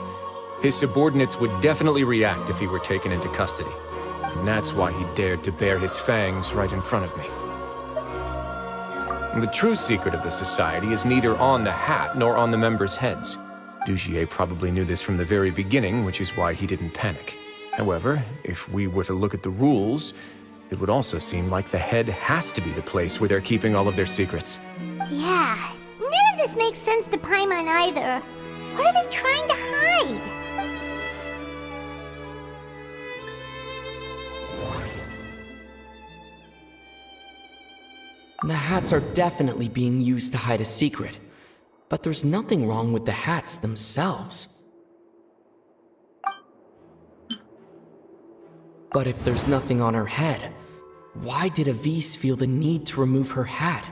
His subordinates would definitely react if he were taken into custody. And that's why he dared to bare his fangs right in front of me. The true secret of the Society is neither on the hat nor on the members' heads. Dugier probably knew this from the very beginning, which is why he didn't panic. However, if we were to look at the rules, it would also seem like the head has to be the place where they're keeping all of their secrets. Yeah, none of this makes sense to Paimon either. What are they trying to hide? The hats are definitely being used to hide a secret, but there's nothing wrong with the hats themselves. But if there's nothing on her head, why did Avise feel the need to remove her hat?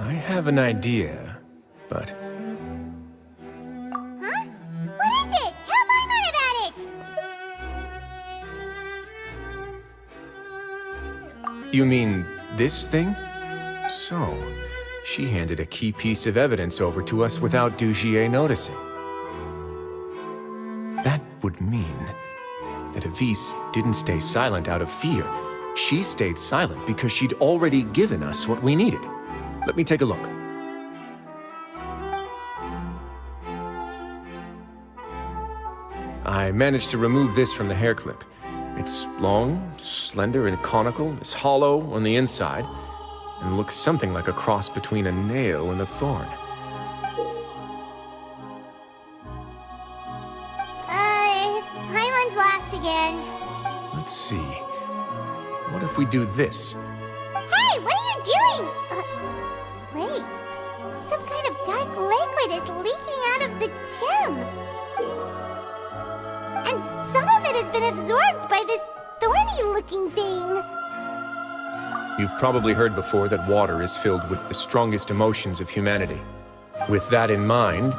I have an idea, but... Huh? What is it? Tell Paimon about it! You mean this thing? So, she handed a key piece of evidence over to us without Dugier noticing. That would mean that Avise didn't stay silent out of fear. She stayed silent because she'd already given us what we needed. Let me take a look. I managed to remove this from the hair clip. It's long, slender, and conical. It's hollow on the inside, and looks something like a cross between a nail and a thorn. Paimon's last again. Let's see. What if we do this? Hey, what are you doing? Wait. Some kind of dark liquid is leaking out of the gem. And some of it has been absorbed by this thorny-looking thing. You've probably heard before that water is filled with the strongest emotions of humanity. With that in mind,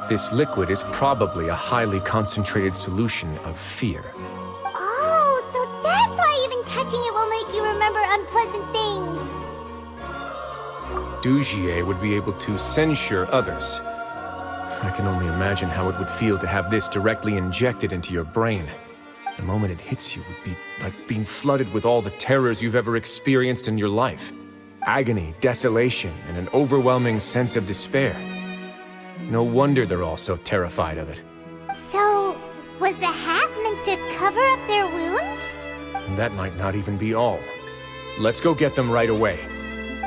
this liquid is probably a highly concentrated solution of fear. Oh, so that's why even touching it will make you remember unpleasant things. Dugier would be able to censure others. I can only imagine how it would feel to have this directly injected into your brain. The moment it hits you would be like being flooded with all the terrors you've ever experienced in your life. Agony, desolation, and an overwhelming sense of despair. No wonder they're all so terrified of it. So, was the hat meant to cover up their wounds? And that might not even be all. Let's go get them right away.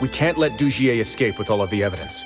We can't let Dugier escape with all of the evidence.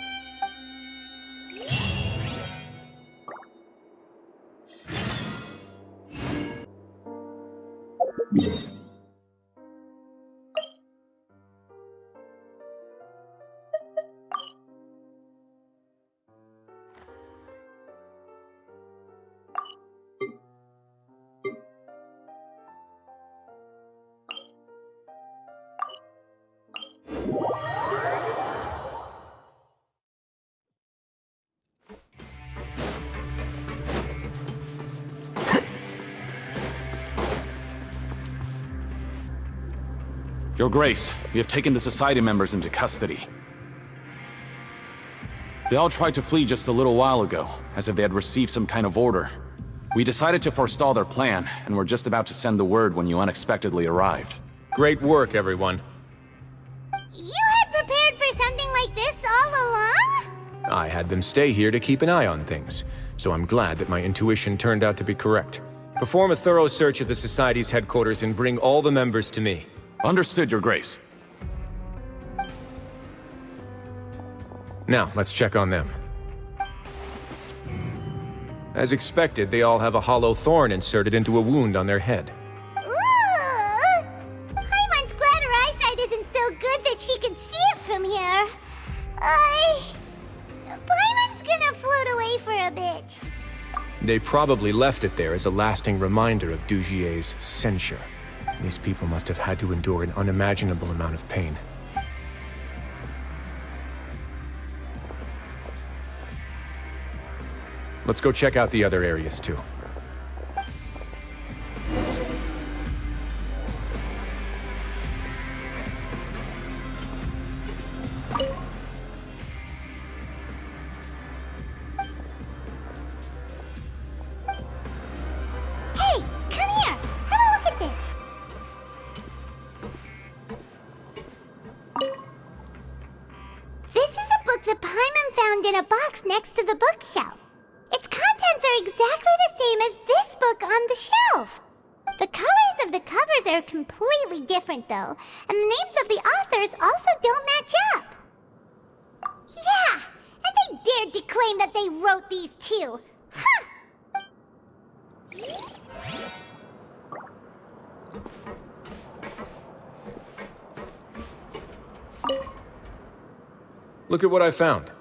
Your Grace, we have taken the Society members into custody. They all tried to flee just a little while ago, as if they had received some kind of order. We decided to forestall their plan, and were just about to send the word when you unexpectedly arrived. Great work, everyone. You had prepared for something like this all along? I had them stay here to keep an eye on things, so I'm glad that my intuition turned out to be correct. Perform a thorough search of the Society's headquarters and bring all the members to me. Understood, Your Grace. Now, let's check on them. As expected, they all have a hollow thorn inserted into a wound on their head. Ooh! Paimon's glad her eyesight isn't so good that she can see it from here. Paimon's gonna float away for a bit. They probably left it there as a lasting reminder of Dugier's censure. These people must have had to endure an unimaginable amount of pain. Let's go check out the other areas, too. of the Paimon found in a box next to the bookshelf. Its contents are exactly the same as this book on the shelf. The colors of the covers are completely different, though, and the names of the authors also don't match up. Yeah, and they dared to claim that they wrote these too. Huh! Look at what I found.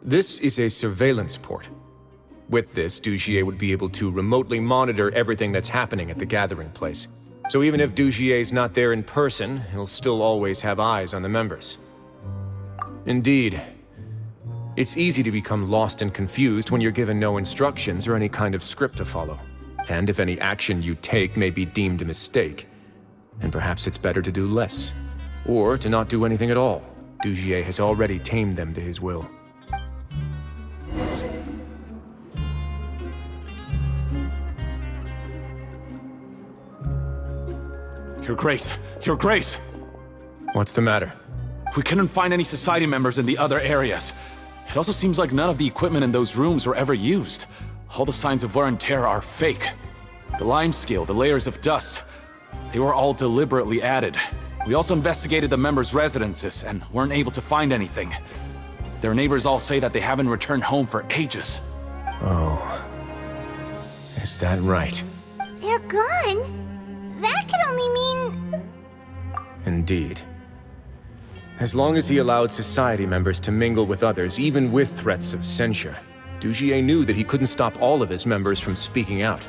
This is a surveillance port. With this, Dugier would be able to remotely monitor everything that's happening at the gathering place. So even if Dugier's not there in person, he'll still always have eyes on the members. Indeed. It's easy to become lost and confused when you're given no instructions or any kind of script to follow. And if any action you take may be deemed a mistake, then perhaps it's better to do less. Or to not do anything at all. Dugier has already tamed them to his will. Your Grace! Your Grace! What's the matter? We couldn't find any Society members in the other areas. It also seems like none of the equipment in those rooms were ever used. All the signs of wear and tear are fake. The lime scale, the layers of dust, they were all deliberately added. We also investigated the members' residences and weren't able to find anything. Their neighbors all say that they haven't returned home for ages. Oh. Is that right? They're gone? That could only mean... Indeed. As long as he allowed Society members to mingle with others, even with threats of censure, Dugier knew that he couldn't stop all of his members from speaking out.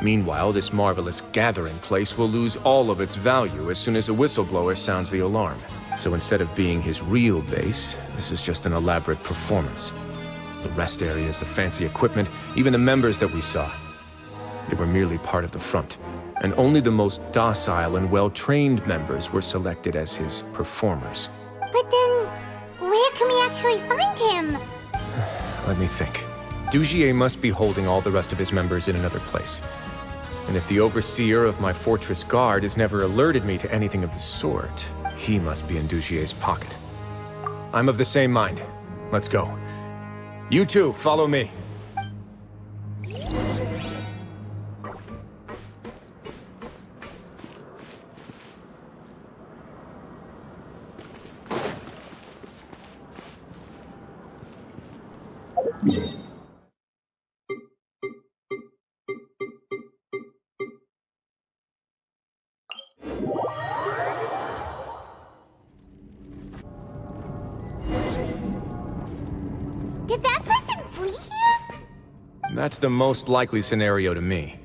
Meanwhile, this marvelous gathering place will lose all of its value as soon as a whistleblower sounds the alarm. So instead of being his real base, this is just an elaborate performance. The rest areas, the fancy equipment, even the members that we saw, they were merely part of the front. And only the most docile and well-trained members were selected as his performers. But then, where can we actually find him? Let me think. Dugier must be holding all the rest of his members in another place. And if the overseer of my fortress guard has never alerted me to anything of the sort, he must be in Dugier's pocket. I'm of the same mind. Let's go. You two, follow me. Did that person flee here? That's the most likely scenario to me.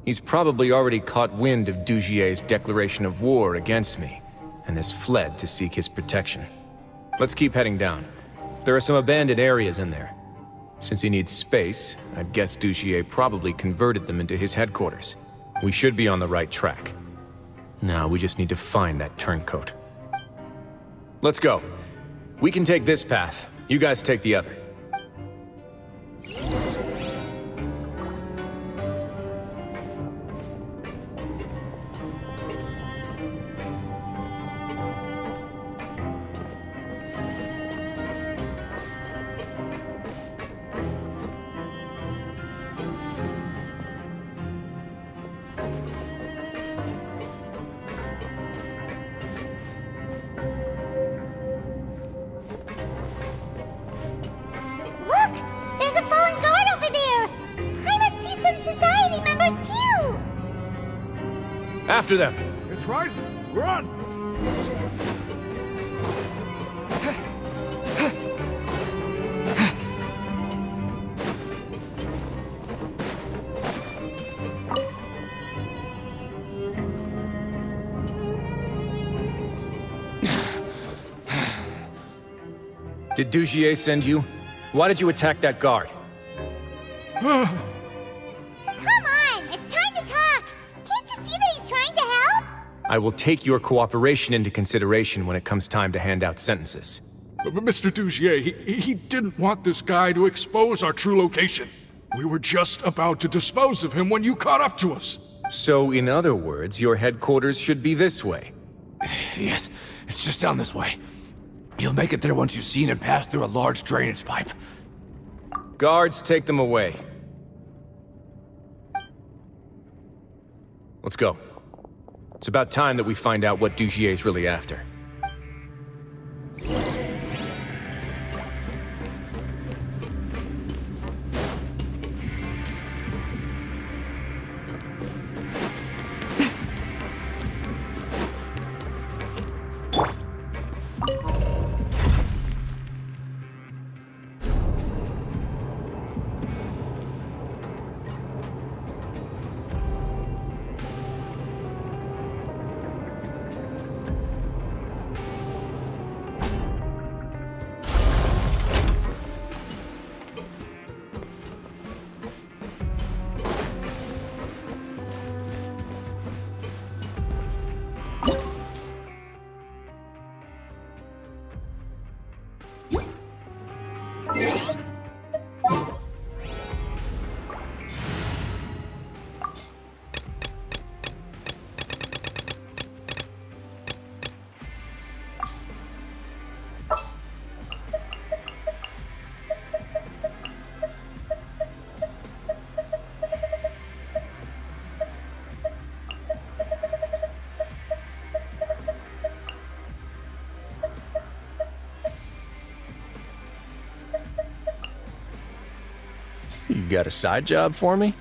He's probably already caught wind of Dugier's declaration of war against me, and has fled to seek his protection. Let's keep heading down. There are some abandoned areas in there. Since he needs space, I'd guess Dugier probably converted them into his headquarters. We should be on the right track. Now we just need to find that turncoat. Let's go. We can take this path. You guys take the other. Look! There's a fallen guard over there! Paimon sees some Society members too! After them! It's rising! Run! Did Dugier send you? Why did you attack that guard? Come on! It's time to talk! Can't you see that he's trying to help? I will take your cooperation into consideration when it comes time to hand out sentences. But Mr. Dugier, he didn't want this guy to expose our true location. We were just about to dispose of him when you caught up to us. So, in other words, your headquarters should be this way. Yes, it's just down this way. You'll make it there once you've seen it pass through a large drainage pipe. Guards, take them away. Let's go. It's about time that we find out what Dugier's really after. You got a side job for me?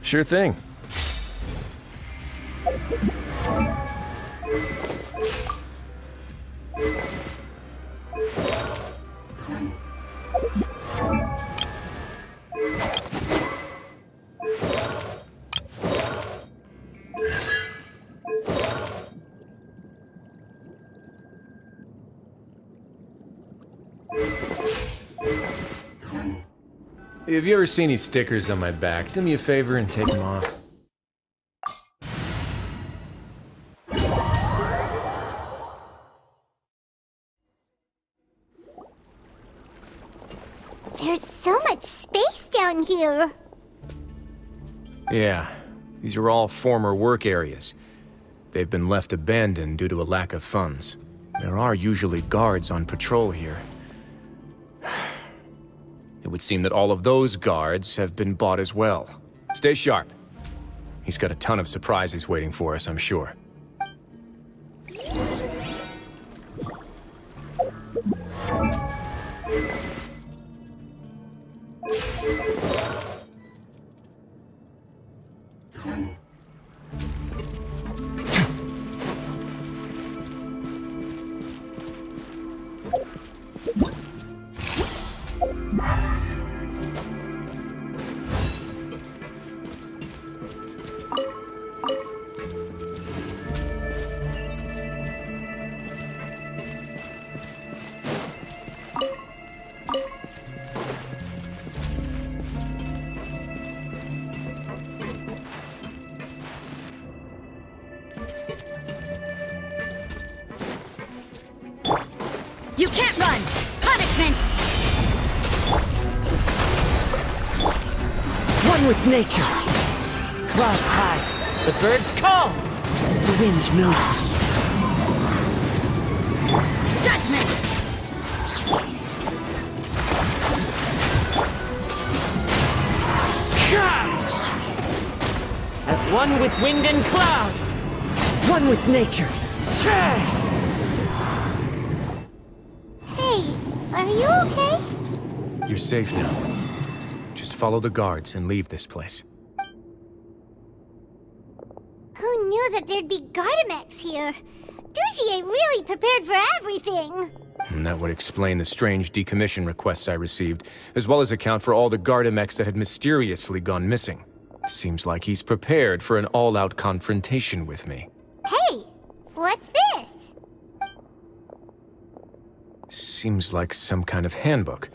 Sure thing. Have you ever seen these stickers on my back? Do me a favor and take them off. There's so much space down here. Yeah, these are all former work areas. They've been left abandoned due to a lack of funds. There are usually guards on patrol here. It would seem that all of those guards have been bought as well. Stay sharp. He's got a ton of surprises waiting for us, I'm sure. You can't run! Punishment! One with nature. Clouds high. The birds call. The wind knows them. Judgment! As one with wind and cloud. One with nature. Hey, are you okay? You're safe now. Just follow the guards and leave this place. Who knew that there'd be Gardamex here? Dugier really prepared for everything. And that would explain the strange decommission requests I received, as well as account for all the Gardamex that had mysteriously gone missing. Seems like he's prepared for an all-out confrontation with me. Hey, what's this? Seems like some kind of handbook.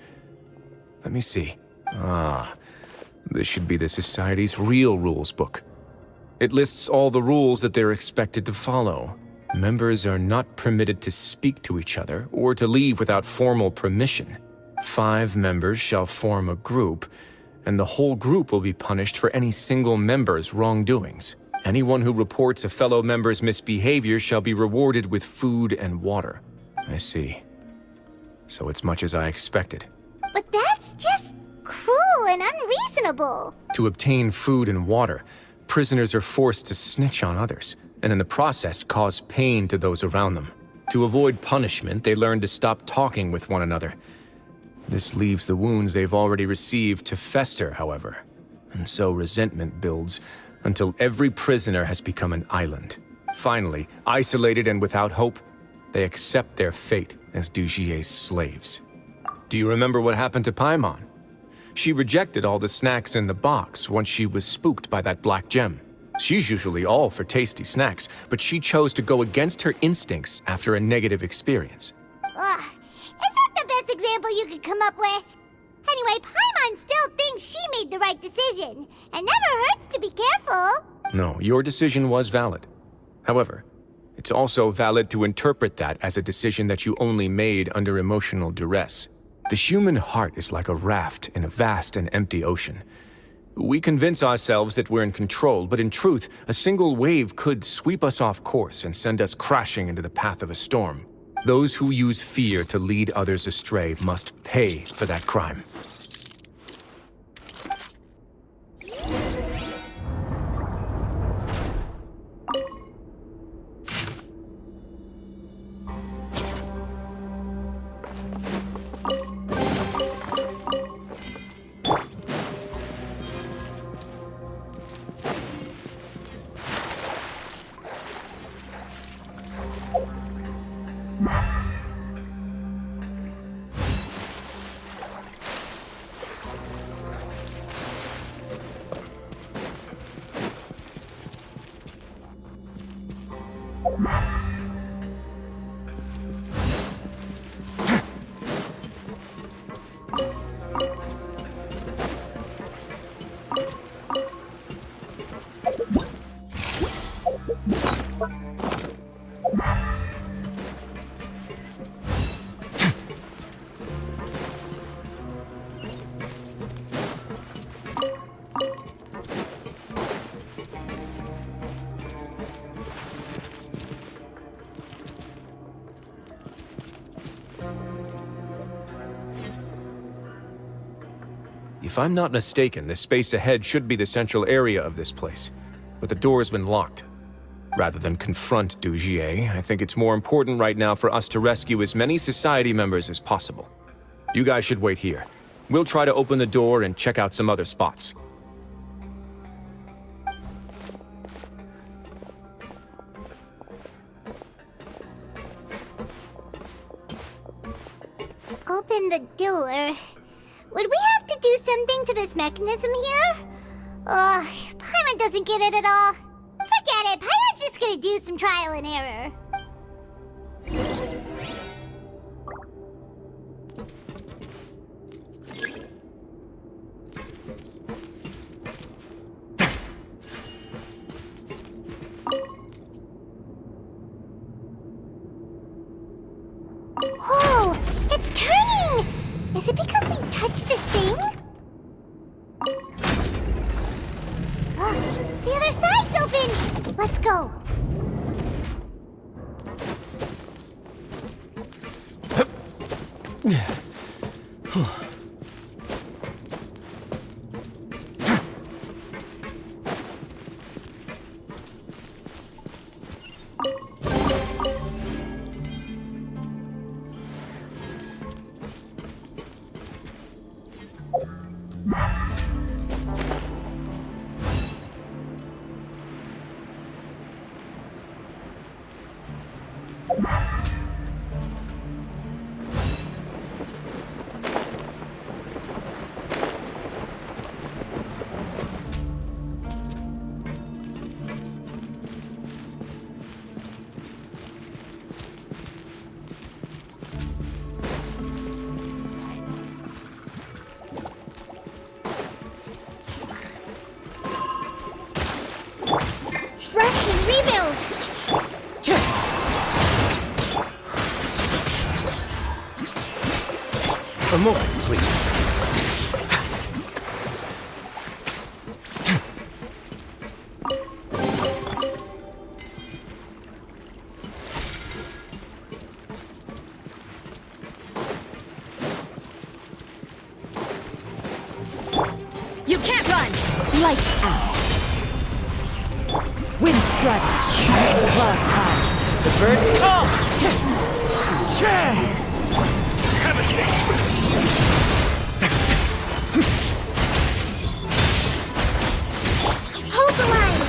Let me see. This should be the Society's real rules book. It lists all the rules that they're expected to follow. Members are not permitted to speak to each other or to leave without formal permission. 5 members shall form a group, and the whole group will be punished for any single member's wrongdoings. Anyone who reports a fellow member's misbehavior shall be rewarded with food and water. I see. So it's much as I expected. But that's just cruel and unreasonable. To obtain food and water, prisoners are forced to snitch on others, and in the process cause pain to those around them. To avoid punishment, they learn to stop talking with one another. This leaves the wounds they've already received to fester, however, and so resentment builds until every prisoner has become an island. Finally, isolated and without hope, they accept their fate as Dugier's slaves. Do you remember what happened to Paimon? She rejected all the snacks in the box once she was spooked by that black gem. She's usually all for tasty snacks, but she chose to go against her instincts after a negative experience. Ugh, is that the best example you could come up with? Anyway, Paimon still thinks she made the right decision, and never hurts to be careful. No, your decision was valid. However, it's also valid to interpret that as a decision that you only made under emotional duress. The human heart is like a raft in a vast and empty ocean. We convince ourselves that we're in control, but in truth, a single wave could sweep us off course and send us crashing into the path of a storm. Those who use fear to lead others astray must pay for that crime. If I'm not mistaken, the space ahead should be the central area of this place, but the door's been locked. Rather than confront Dugier, I think it's more important right now for us to rescue as many society members as possible. You guys should wait here. We'll try to open the door and check out some other spots. Open the door. Would we have to do something to this mechanism here? Ugh, Paimon doesn't get it at all. Forget it, Paimon's just gonna do some trial and error. Whoa, it's turning! Is it because we touched this thing? The other side's open! Let's go. Rest and rebuild! A moment, please. Lights out. Wind strike. Clouds high. The birds come. Have a seat. Hold the line!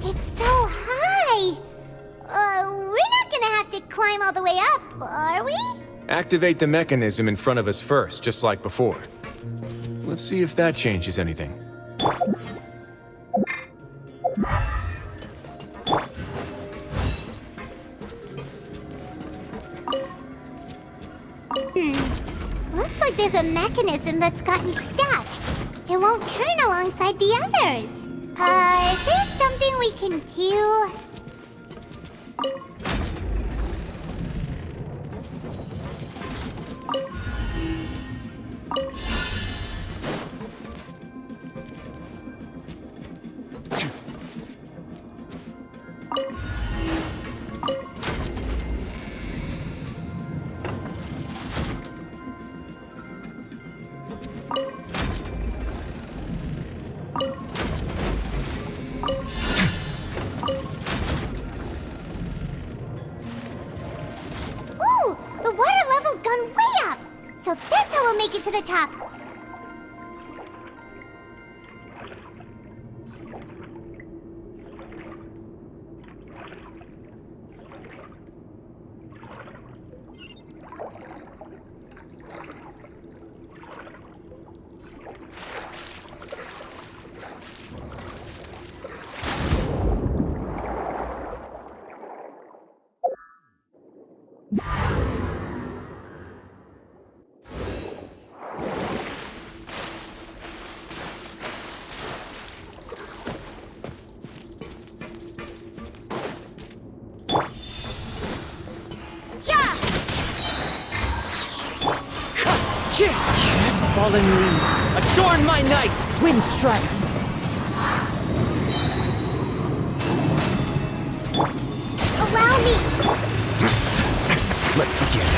It's so high! We're not gonna have to climb all the way up, are we? Activate the mechanism in front of us first, just like before. Let's see if that changes anything. Looks like there's a mechanism that's gotten stuck. It won't turn alongside the others. Is there something we can do? Ooh, the water level's gone way up. So that's how we'll make it to the top. Fallen leaves, adorn my night, wind strike. Allow me. Let's begin.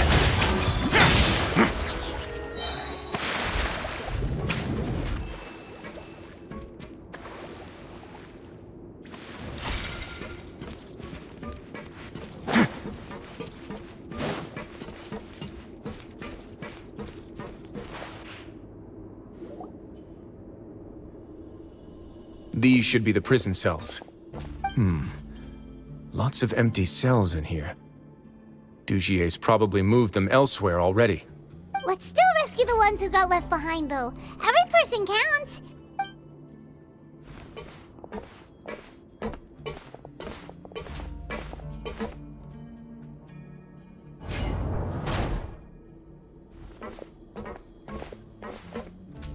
These should be the prison cells. Lots of empty cells in here. Dugier's probably moved them elsewhere already. Let's still rescue the ones who got left behind, though. Every person counts.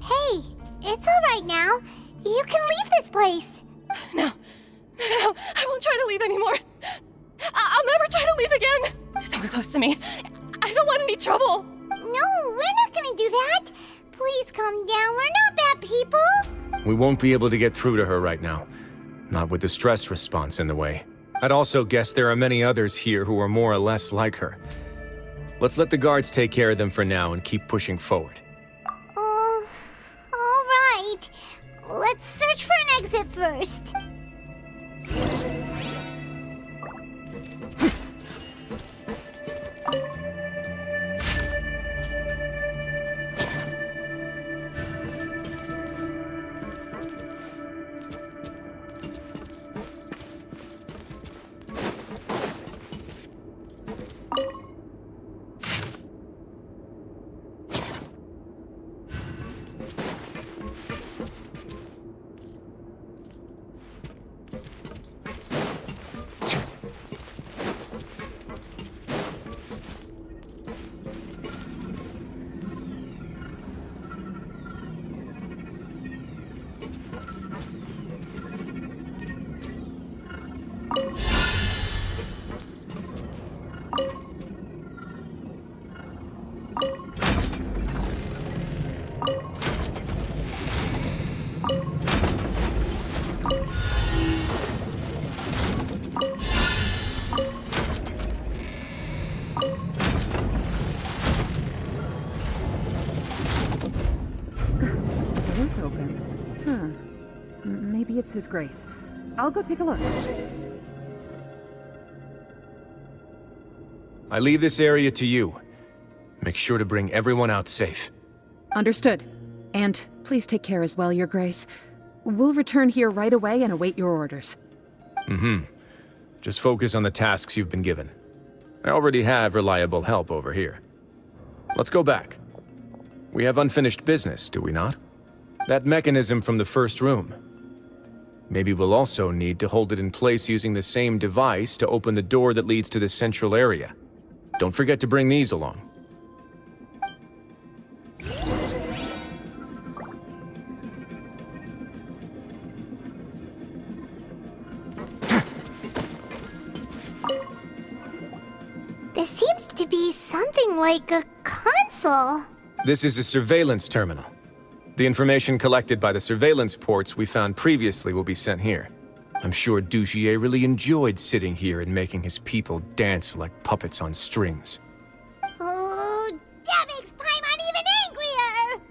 Hey, it's all right now. You can leave this place. No, I won't try to leave anymore. I'll never try to leave again. So close to me. I don't want any trouble. No, we're not gonna do that. Please calm down. We're not bad people. We won't be able to get through to her right now. Not with the stress response in the way. I'd also guess there are many others here who are more or less like her. Let's let the guards take care of them for now and keep pushing forward. All right. Let's search for an exit first. It's His Grace. I'll go take a look. I leave this area to you. Make sure to bring everyone out safe. Understood. And please take care as well, Your Grace. We'll return here right away and await your orders. Just focus on the tasks you've been given. I already have reliable help over here. Let's go back. We have unfinished business, do we not? That mechanism from the first room. Maybe we'll also need to hold it in place using the same device to open the door that leads to the central area. Don't forget to bring these along. This seems to be something like a console. This is a surveillance terminal. The information collected by the surveillance ports we found previously will be sent here. I'm sure Dugier really enjoyed sitting here and making his people dance like puppets on strings. Oh, that makes Paimon even angrier!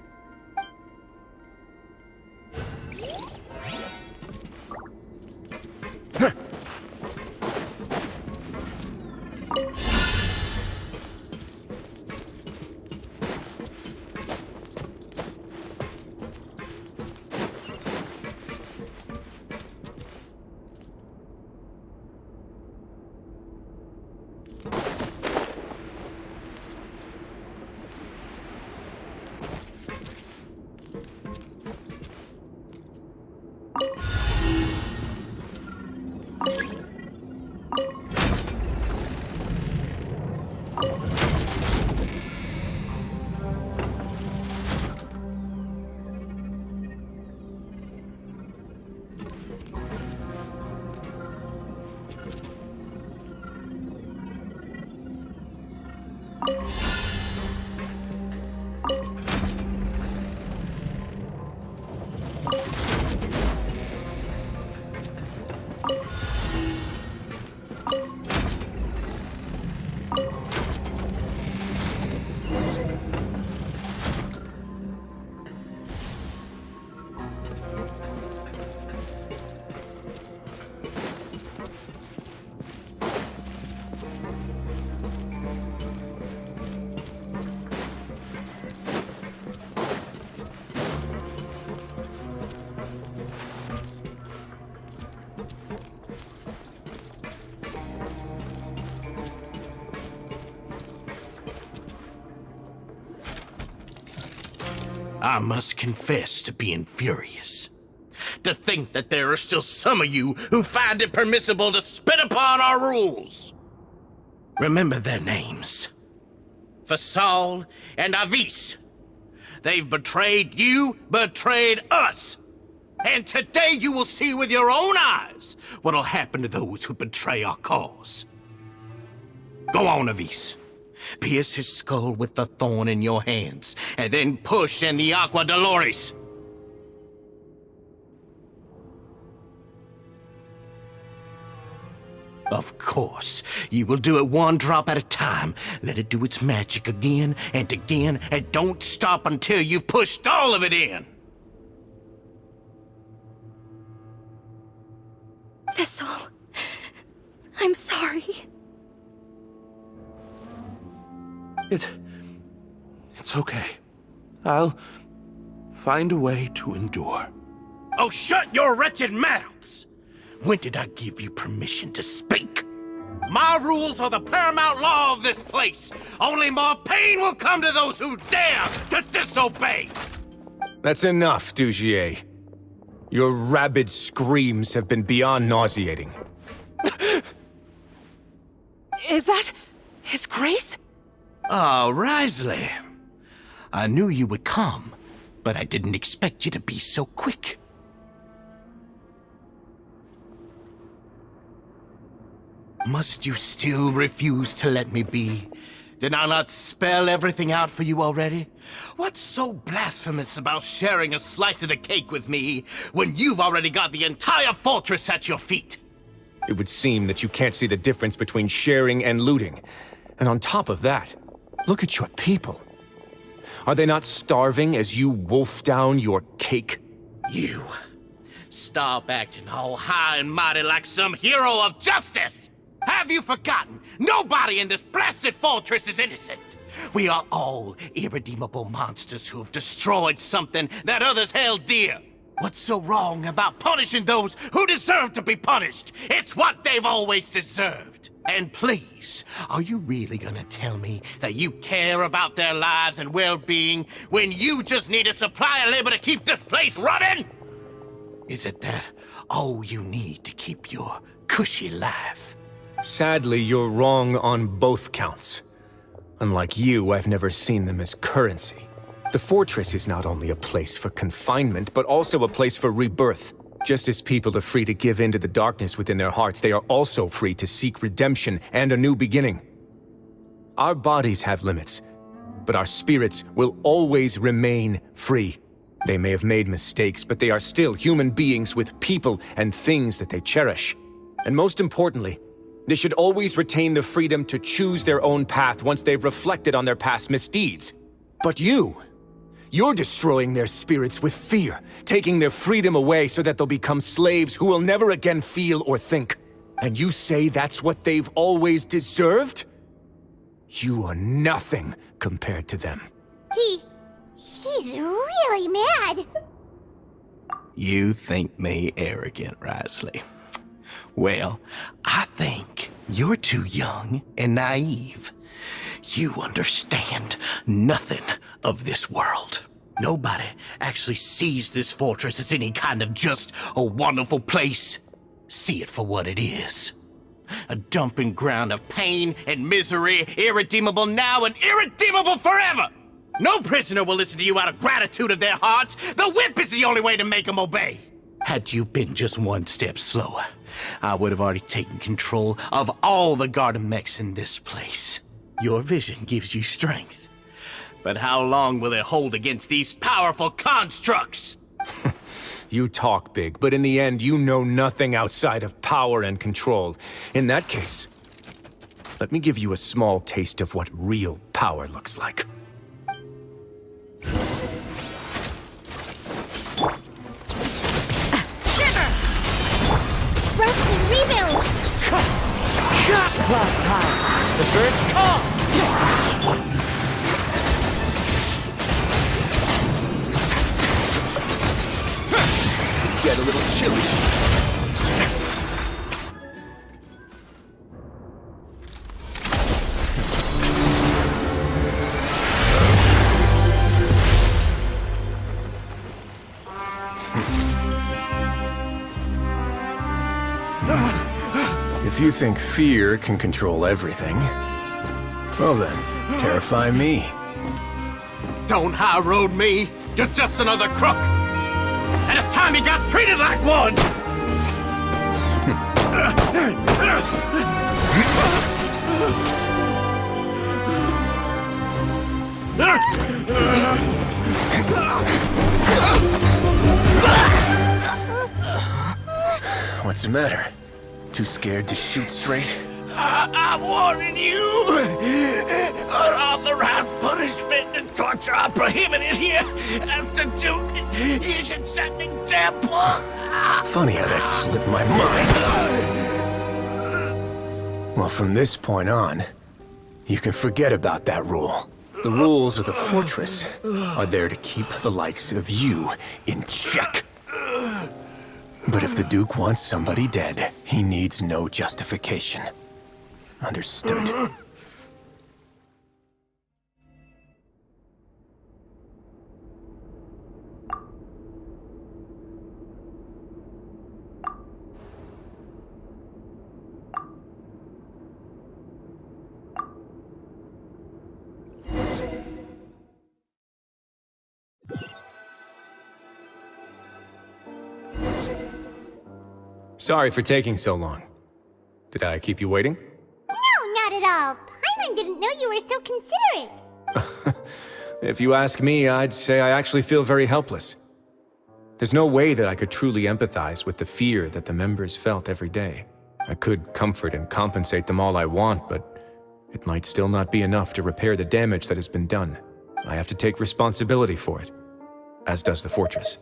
I must confess to being furious. To think that there are still some of you who find it permissible to spit upon our rules. Remember their names. Fasal and Avis. They've betrayed you, betrayed us. And today you will see with your own eyes what'll happen to those who betray our cause. Go on, Avis. Pierce his skull with the thorn in your hands, and then push in the Aqua Dolores. Of course, you will do it one drop at a time. Let it do its magic again, and don't stop until you've pushed all of it in. Thistle, I'm sorry. It's okay. I'll find a way to endure. Oh, shut your wretched mouths! When did I give you permission to speak? My rules are the paramount law of this place. Only more pain will come to those who dare to disobey. That's enough, Dugier. Your rabid screams have been beyond nauseating. Is that His Grace? Oh, Wriothesley. I knew you would come, but I didn't expect you to be so quick. Must you still refuse to let me be? Did I not spell everything out for you already? What's so blasphemous about sharing a slice of the cake with me when you've already got the entire fortress at your feet? It would seem that you can't see the difference between sharing and looting. And on top of that, look at your people. Are they not starving as you wolf down your cake? You stop acting all high and mighty like some hero of justice? Have you forgotten? Nobody in this blasted fortress is innocent. We are all irredeemable monsters who have destroyed something that others held dear. What's so wrong about punishing those who deserve to be punished? It's what they've always deserved. And please, are you really gonna tell me that you care about their lives and well-being when you just need a supply of labor to keep this place running? Is it that all you need to keep your cushy life? Sadly, you're wrong on both counts. Unlike you, I've never seen them as currency. The fortress is not only a place for confinement, but also a place for rebirth. Just as people are free to give in to the darkness within their hearts, they are also free to seek redemption and a new beginning. Our bodies have limits, but our spirits will always remain free. They may have made mistakes, but they are still human beings with people and things that they cherish. And most importantly, they should always retain the freedom to choose their own path once they've reflected on their past misdeeds. But you're destroying their spirits with fear, taking their freedom away so that they'll become slaves who will never again feel or think. And you say that's what they've always deserved? You are nothing compared to them. He's really mad. You think me arrogant, Wriothesley? Well, I think you're too young and naive. You understand nothing of this world. Nobody actually sees this fortress as any kind of just a wonderful place. See it for what it is. A dumping ground of pain and misery, irredeemable now and irredeemable forever. No prisoner will listen to you out of gratitude of their hearts. The whip is the only way to make them obey. Had you been just one step slower, I would have already taken control of all the garden mechs in this place. Your vision gives you strength. But how long will it hold against these powerful constructs? You talk big, but in the end, you know nothing outside of power and control. In that case, let me give you a small taste of what real power looks like. Rest and rebuild! Clouds high, the birds call! Get a little chilly. If you think fear can control everything, well then, terrify me. Don't high road me. You're just another crook. And it's time you got treated like one! What's the matter? Too scared to shoot straight? I'm warning you! Unauthorized punishment and torture are prohibited here. As the Duke, you should set an example. Funny how that slipped my mind. Well, from this point on, you can forget about that rule. The rules of the fortress are there to keep the likes of you in check. But if the Duke wants somebody dead, he needs no justification. Understood. Sorry for taking so long. Did I keep you waiting? No, not at all. Paimon didn't know you were so considerate. If you ask me, I'd say I actually feel very helpless. There's no way that I could truly empathize with the fear that the members felt every day. I could comfort and compensate them all I want, but it might still not be enough to repair the damage that has been done. I have to take responsibility for it, as does the fortress.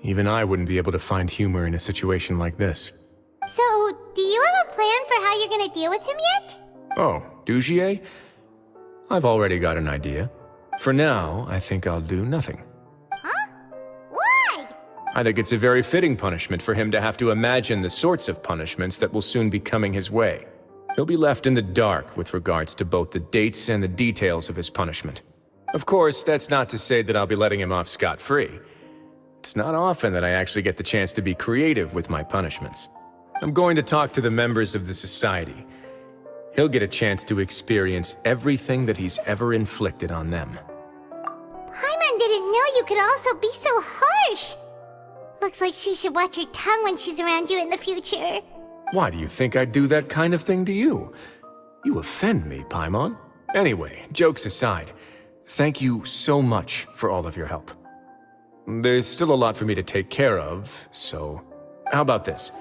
Even I wouldn't be able to find humor in a situation like this. So, do you have a plan for how you're gonna deal with him yet? Oh, Dugier? I've already got an idea. For now, I think I'll do nothing. Huh? Why? I think it's a very fitting punishment for him to have to imagine the sorts of punishments that will soon be coming his way. He'll be left in the dark with regards to both the dates and the details of his punishment. Of course, that's not to say that I'll be letting him off scot-free. It's not often that I actually get the chance to be creative with my punishments. I'm going to talk to the members of the Society. He'll get a chance to experience everything that he's ever inflicted on them. Paimon didn't know you could also be so harsh. Looks like she should watch her tongue when she's around you in the future. Why do you think I'd do that kind of thing to you? You offend me, Paimon. Anyway, jokes aside, thank you so much for all of your help. There's still a lot for me to take care of, so how about this?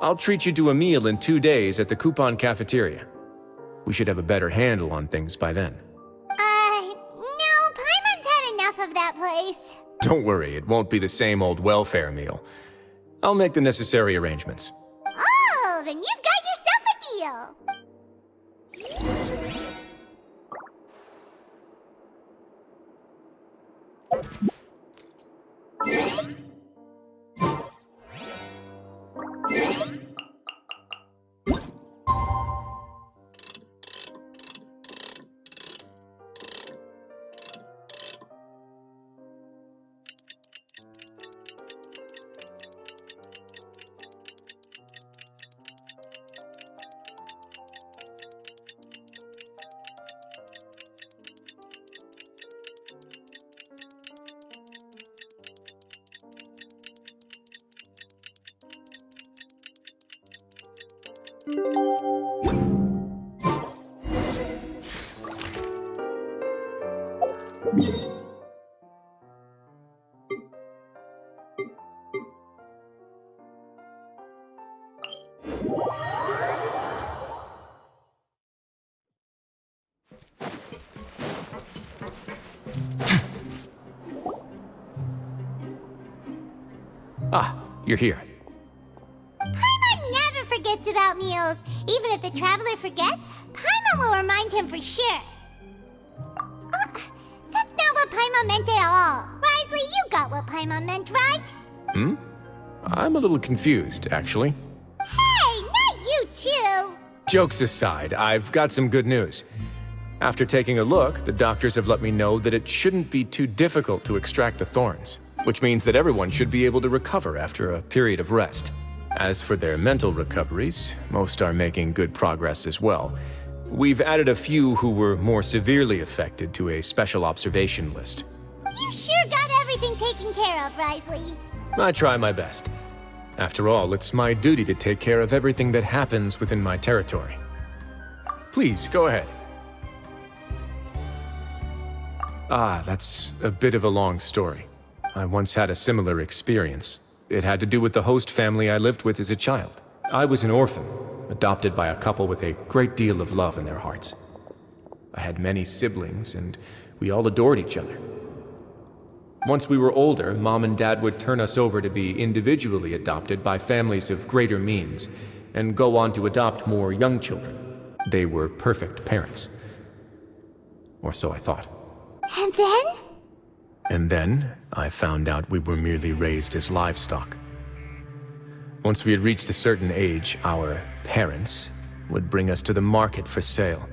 I'll treat you to a meal in 2 days at the Coupon Cafeteria. We should have a better handle on things by then. No, Paimon's had enough of that place. Don't worry, it won't be the same old welfare meal. I'll make the necessary arrangements. Oh, then you've got yourself a deal. Ah, you're here. Paimon never forgets about meals. Even if the traveler forgets, Paimon will remind him for sure. That's not what Paimon meant at all. Wriothesley, you got what Paimon meant, right? I'm a little confused, actually. Hey, not you too! Jokes aside, I've got some good news. After taking a look, the doctors have let me know that it shouldn't be too difficult to extract the thorns, which means that everyone should be able to recover after a period of rest. As for their mental recoveries, most are making good progress as well. We've added a few who were more severely affected to a special observation list. You sure got everything taken care of, Wriothesley. I try my best. After all, it's my duty to take care of everything that happens within my territory. Please, go ahead. Ah, that's a bit of a long story. I once had a similar experience. It had to do with the host family I lived with as a child. I was an orphan, adopted by a couple with a great deal of love in their hearts. I had many siblings, and we all adored each other. Once we were older, Mom and Dad would turn us over to be individually adopted by families of greater means, and go on to adopt more young children. They were perfect parents. Or so I thought. And then? And then, I found out we were merely raised as livestock. Once we had reached a certain age, our parents would bring us to the market for sale.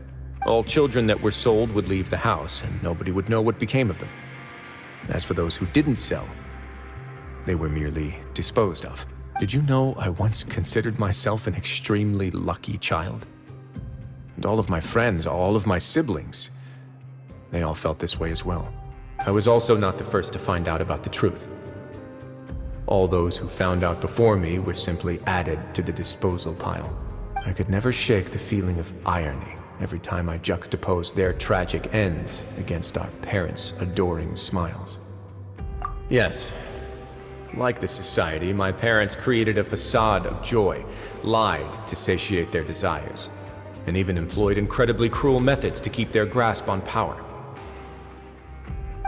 All children that were sold would leave the house, and nobody would know what became of them. As for those who didn't sell, they were merely disposed of. Did you know I once considered myself an extremely lucky child? And all of my friends, all of my siblings, they all felt this way as well. I was also not the first to find out about the truth. All those who found out before me were simply added to the disposal pile. I could never shake the feeling of irony every time I juxtaposed their tragic ends against our parents' adoring smiles. Yes, like the Society, my parents created a facade of joy, lied to satiate their desires, and even employed incredibly cruel methods to keep their grasp on power.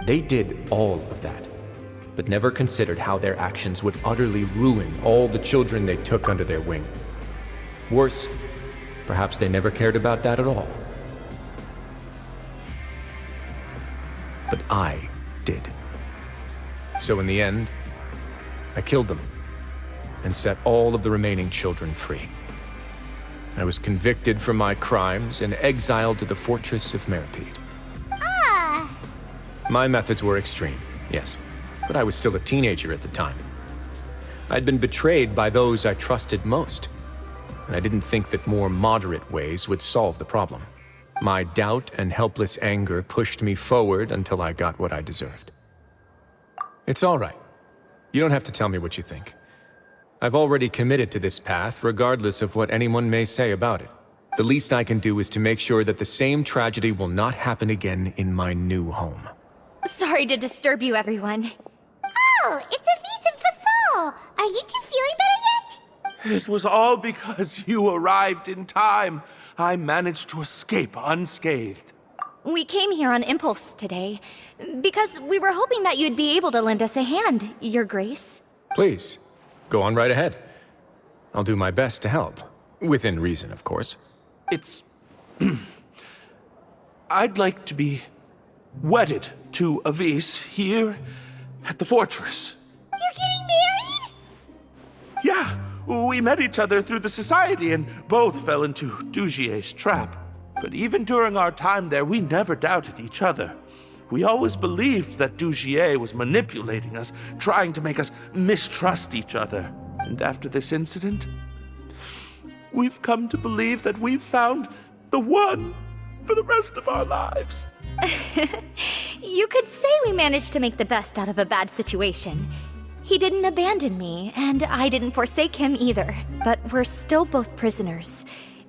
They did all of that, but never considered how their actions would utterly ruin all the children they took under their wing. Worse, perhaps they never cared about that at all. But I did. So in the end, I killed them and set all of the remaining children free. I was convicted for my crimes and exiled to the fortress of Meripede. Ah! My methods were extreme, yes, but I was still a teenager at the time. I'd been betrayed by those I trusted most, and I didn't think that more moderate ways would solve the problem. My doubt and helpless anger pushed me forward until I got what I deserved. It's all right. You don't have to tell me what you think. I've already committed to this path, regardless of what anyone may say about it. The least I can do is to make sure that the same tragedy will not happen again in my new home. Sorry to disturb you, everyone. Oh, it's a vis and fasol. Are you two feeling better yet? It was all because you arrived in time. I managed to escape unscathed. We came here on impulse today, because we were hoping that you'd be able to lend us a hand, Your Grace. Please, go on right ahead. I'll do my best to help. Within reason, of course. It's... I'd like to be wedded to Avis here at the fortress. You're getting married? Yeah, we met each other through the society and both fell into Dugier's trap. But even during our time there, we never doubted each other. We always believed that Dugier was manipulating us, trying to make us mistrust each other. And after this incident, we've come to believe that we've found the one for the rest of our lives. You could say we managed to make the best out of a bad situation. He didn't abandon me, and I didn't forsake him either. But we're still both prisoners.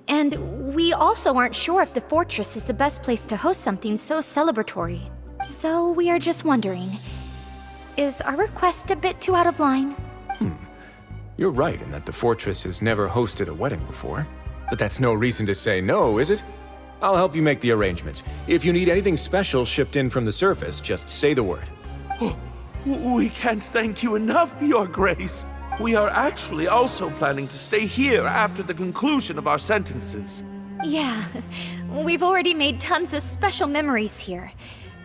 And we also aren't sure if the fortress is the best place to host something so celebratory. So we are just wondering, is our request a bit too out of line? You're right in that the fortress has never hosted a wedding before. But that's no reason to say no, is it? I'll help you make the arrangements. If you need anything special shipped in from the surface, just say the word. Oh, we can't thank you enough, Your Grace. We are actually also planning to stay here after the conclusion of our sentences. Yeah, we've already made tons of special memories here.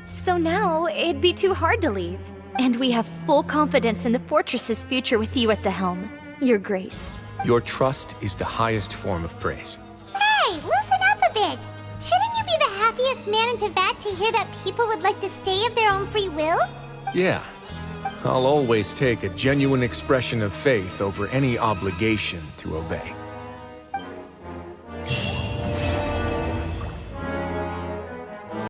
So now, it'd be too hard to leave. And we have full confidence in the fortress's future with you at the helm, Your Grace. Your trust is the highest form of praise. Hey, loosen up a bit. Shouldn't you be the happiest man in Teyvat to hear that people would like to stay of their own free will? Yeah. I'll always take a genuine expression of faith over any obligation to obey.